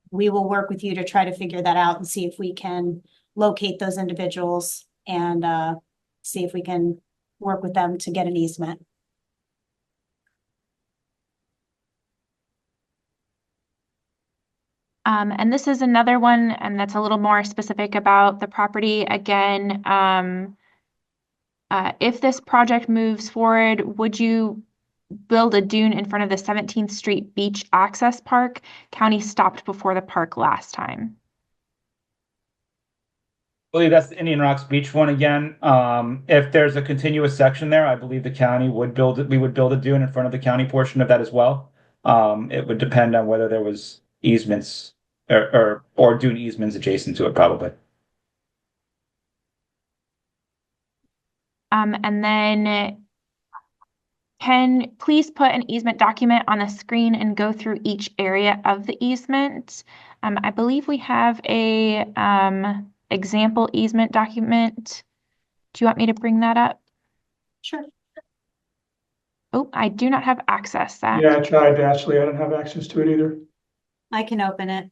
we will work with you to try to figure that out and see if we can locate those individuals and see if we can work with them to get an easement. And this is another one, and that's a little more specific about the property. Again, if this project moves forward, would you build a dune in front of the 17th Street Beach Access Park? County stopped before the park last time. I believe that's the Indian Rocks Beach one again. If there's a continuous section there, I believe the county would build it. We would build a dune in front of the county portion of that as well. It would depend on whether there was easements or dune easements adjacent to it, probably. And then can please put an easement document on the screen and go through each area of the easement. I believe we have a example easement document. Do you want me to bring that up? Sure. Oh, I do not have access that. Yeah, I tried, Ashley. I don't have access to it either. I can open it.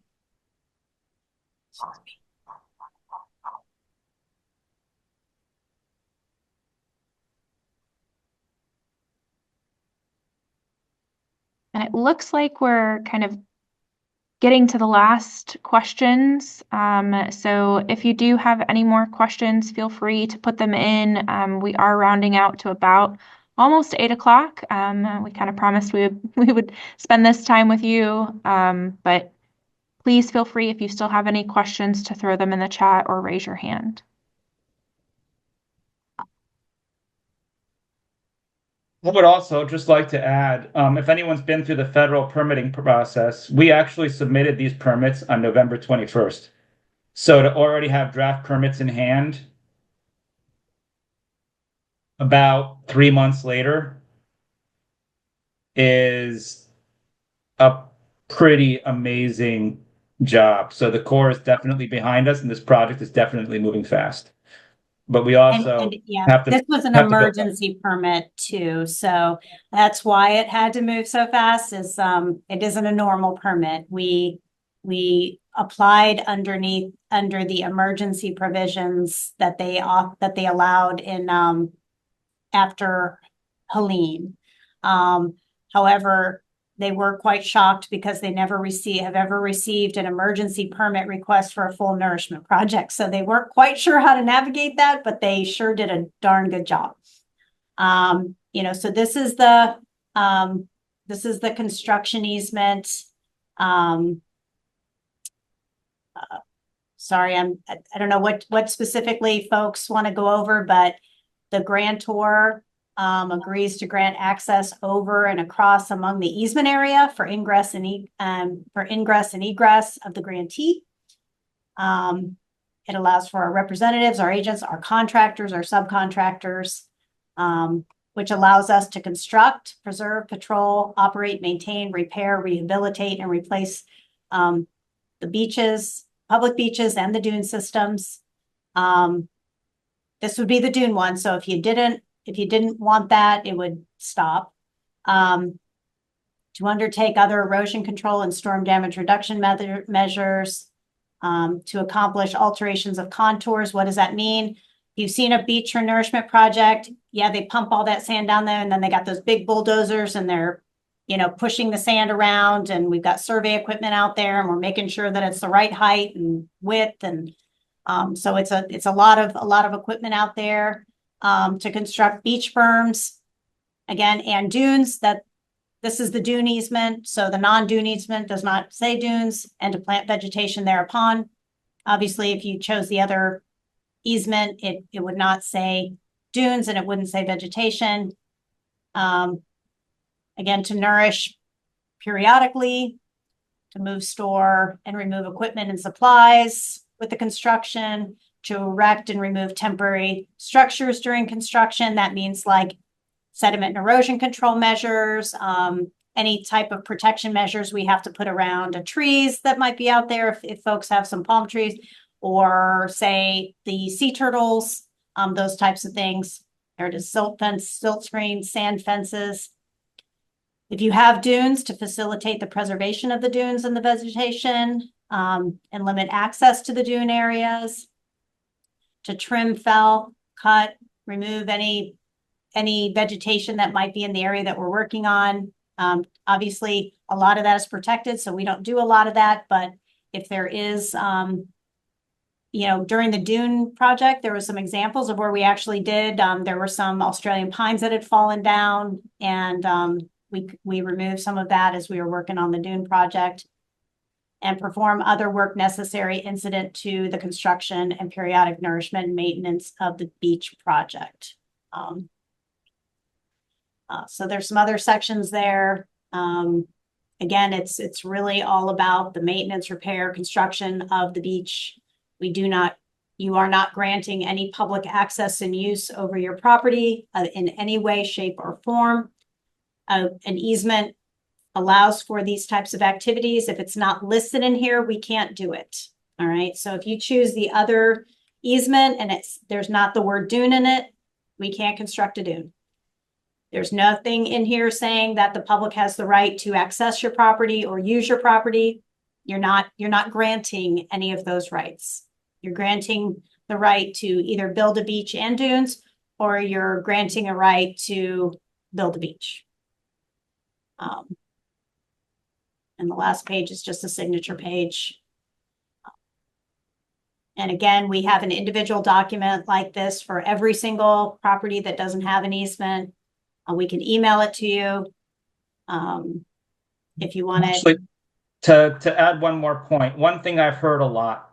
And it looks like we're kind of getting to the last questions. So if you do have any more questions, feel free to put them in. We are rounding out to about almost 8 o'clock. We kind of promised we would spend this time with you, but please feel free if you still have any questions to throw them in the chat or raise your hand. I would also just like to add, if anyone's been through the federal permitting process, we actually submitted these permits on November 21st. So to already have draft permits in hand about 3 months later is a pretty amazing job. So the Corps is definitely behind us, and this project is definitely moving fast. But we also Yeah, have to this was an have to build up. emergency permit too, so that's why it had to move so fast. Is it isn't a normal permit. We applied under the emergency provisions that they allowed in after Helene. However, they were quite shocked because they have ever received an emergency permit request for a full nourishment project. So they weren't quite sure how to navigate that, but they sure did a darn good job. So this is the construction easement. Sorry, I don't know what specifically folks want to go over, but the grantor agrees to grant access over and across among the easement area for ingress and egress of the grantee. It allows for our representatives, our agents, our contractors, our subcontractors, which allows us to construct, preserve, patrol, operate, maintain, repair, rehabilitate, and replace the beaches, public beaches, and the dune systems. This would be the dune one. So if you didn't want that, it would stop. To undertake other erosion control and storm damage reduction measures, to accomplish alterations of contours. What does that mean? If you've seen a beach or nourishment project, yeah, they pump all that sand down there and then they got those big bulldozers and they're, pushing the sand around, and we've got survey equipment out there and we're making sure that it's the right height and width. And so it's a lot of equipment out there. To construct beach berms, again, and dunes. That this is the dune easement, so the non-dune easement does not say dunes, and to plant vegetation thereupon. Obviously, if you chose the other easement, it would not say dunes and it wouldn't say vegetation. Again, to nourish periodically, to move, store, and remove equipment and supplies with the construction, to erect and remove temporary structures during construction. That means like sediment and erosion control measures, any type of protection measures we have to put around trees that might be out there if folks have some palm trees, or say the sea turtles, those types of things. There it is, silt fence, silt screens, sand fences. If you have dunes, to facilitate the preservation of the dunes and the vegetation, and limit access to the dune areas. To trim, fell, cut, remove any vegetation that might be in the area that we're working on. Obviously, a lot of that is protected, so we don't do a lot of that. But if there is, during the dune project, there were some examples of where we actually did. There were some Australian pines that had fallen down, and we removed some of that as we were working on the dune project. And perform other work necessary incident to the construction and periodic nourishment and maintenance of the beach project. So there's some other sections there. Again, it's really all about the maintenance, repair, construction of the beach. We do not, You are not granting any public access and use over your property in any way, shape, or form. An easement allows for these types of activities. If it's not listed in here, we can't do it. All right. So if you choose the other easement and there's not the word dune in it, we can't construct a dune. There's nothing in here saying that the public has the right to access your property or use your property. You're not granting any of those rights. You're granting the right to either build a beach and dunes, or you're granting a right to build a beach. And the last page is just a signature page. And again, we have an individual document like this for every single property that doesn't have an easement. We can email it to you if you want Actually, to add one more point, one thing I've heard a lot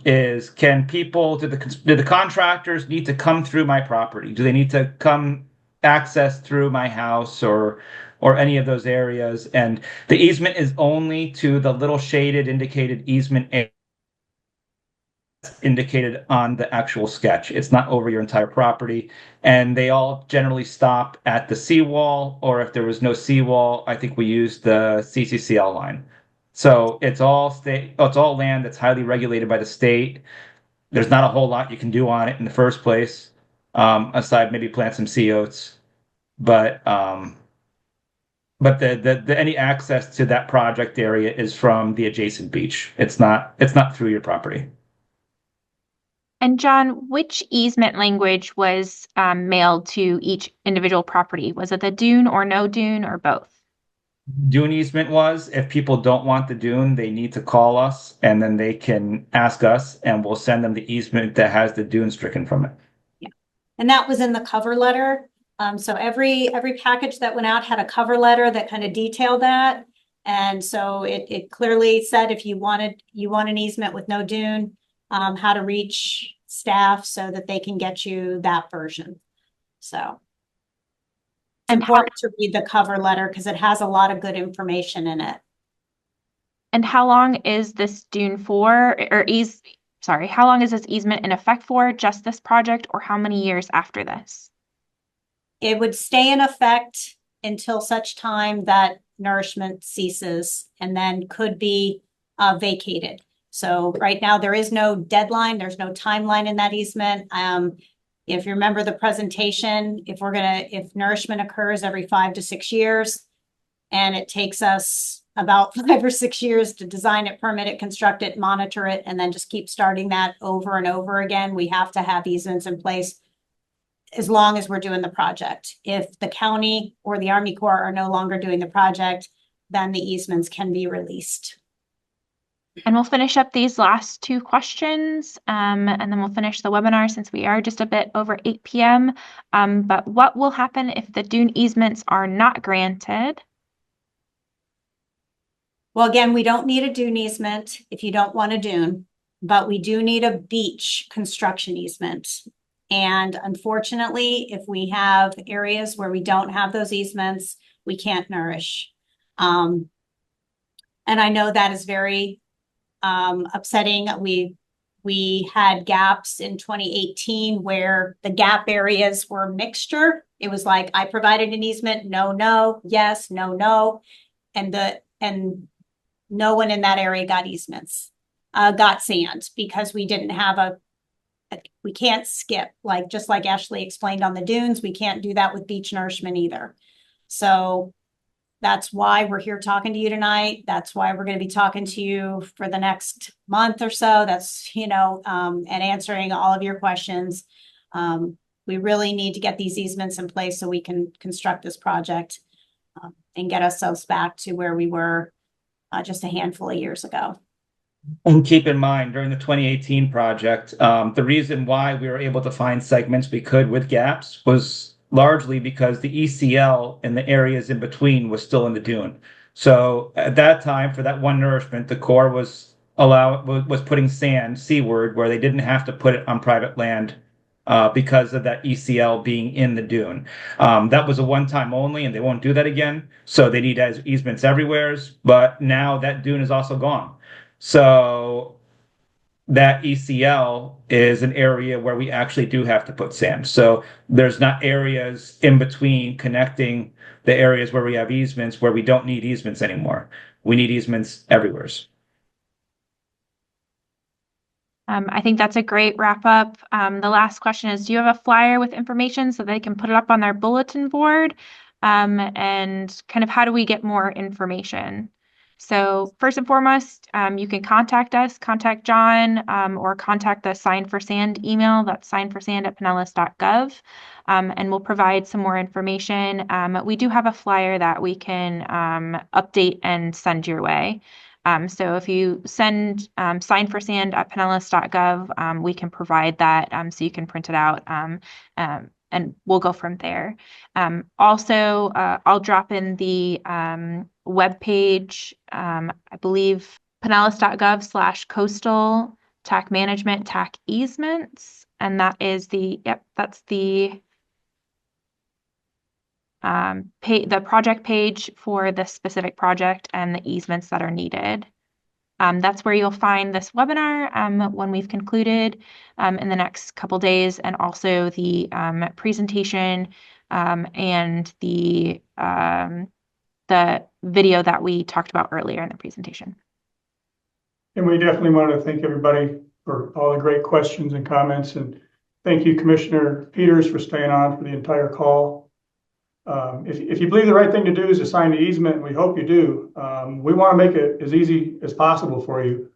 is, do the contractors need to come through my property? Do they need to come access through my house or any of those areas? And the easement is only to the little shaded indicated easement area indicated on the actual sketch. It's not over your entire property. And they all generally stop at the seawall, or if there was no seawall, I think we used the CCCL line. So it's all land that's highly regulated by the state. There's not a whole lot you can do on it in the first place, aside maybe plant some sea oats. But the any access to that project area is from the adjacent beach. It's not through your property. And John, which easement language was mailed to each individual property? Was it the dune or no dune or both? Dune easement was. If people don't want the dune, they need to call us, and then they can ask us, and we'll send them the easement that has the dune stricken from it. Yeah, and that was in the cover letter. So every package that went out had a cover letter that kind of detailed that, and so it clearly said if you want an easement with no dune, how to reach staff so that they can get you that version. So it's important to read the cover letter because it has a lot of good information in it. And how long is this dune for, how long is this easement in effect for? Just this project, or how many years after this? It would stay in effect until such time that nourishment ceases, and then could be vacated. So right now there is no deadline. There's no timeline in that easement. If you remember the presentation, if nourishment occurs every 5 to 6 years, and it takes us about 5 or 6 years to design it, permit it, construct it, monitor it, and then just keep starting that over and over again, we have to have easements in place as long as we're doing the project. If the county or the Army Corps are no longer doing the project, then the easements can be released. And we'll finish up these last two questions, and then we'll finish the webinar since we are just a bit over 8 p.m. But what will happen if the dune easements are not granted? Well, again, we don't need a dune easement if you don't want a dune, but we do need a beach construction easement. And unfortunately, if we have areas where we don't have those easements, we can't nourish. And I know that is very upsetting. We had gaps in 2018 where the gap areas were mixture. It was like, I provided an easement, no, yes, no. And no one in that area got easements, got sand, because we didn't have we can't skip, just like Ashley explained on the dunes, we can't do that with beach nourishment either. So that's why we're here talking to you tonight. That's why we're going to be talking to you for the next month or so. That's, and answering all of your questions. We really need to get these easements in place so we can construct this project and get ourselves back to where we were just a handful of years ago. And keep in mind, during the 2018 project, the reason why we were able to find segments we could with gaps was largely because the ECL in the areas in between was still in the dune. So at that time, for that one nourishment, the Corps was putting sand seaward where they didn't have to put it on private land because of that ECL being in the dune. That was a one-time only, and they won't do that again. So they need easements everywhere. But now that dune is also gone. So that ECL is an area where we actually do have to put sand. So there's not areas in between connecting the areas where we have easements where we don't need easements anymore. We need easements everywhere. I think that's a great wrap up. The last question is, do you have a flyer with information so they can put it up on their bulletin board? And kind of how do we get more information? So first and foremost, you can contact us, contact John, or contact the Sign for Sand email. That's signforsand@pinellas.gov. And we'll provide some more information. We do have a flyer that we can update and send your way. So if you send signforsand@pinellas.gov, we can provide that so you can print it out, and we'll go from there. Also, I'll drop in the webpage, I believe pinellas.gov/coastal TAC management TAC easements, and that is that's the project page for the specific project and the easements that are needed. That's where you'll find this webinar when we've concluded in the next couple days, and also the presentation and the video that we talked about earlier in the presentation. And we definitely want to thank everybody for all the great questions and comments, and thank you, Commissioner Peters, for staying on for the entire call. If you believe the right thing to do is to sign the easement, and we hope you do, we want to make it as easy as possible for you.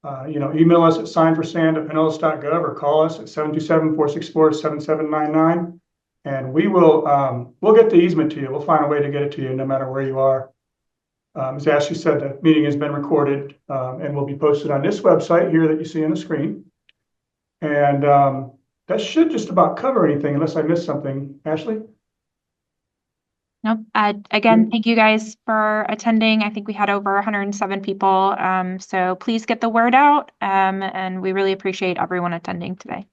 Email us at signforsand@pinellas.gov or call us at 727-464-7799, and we'll get the easement to you. We'll find a way to get it to you no matter where you are. As Ashley said, the meeting has been recorded and will be posted on this website here that you see on the screen. And that should just about cover anything, unless I missed something. Ashley? Nope. Again, thank you guys for attending. I think we had over 107 people. So please get the word out. And we really appreciate everyone attending today.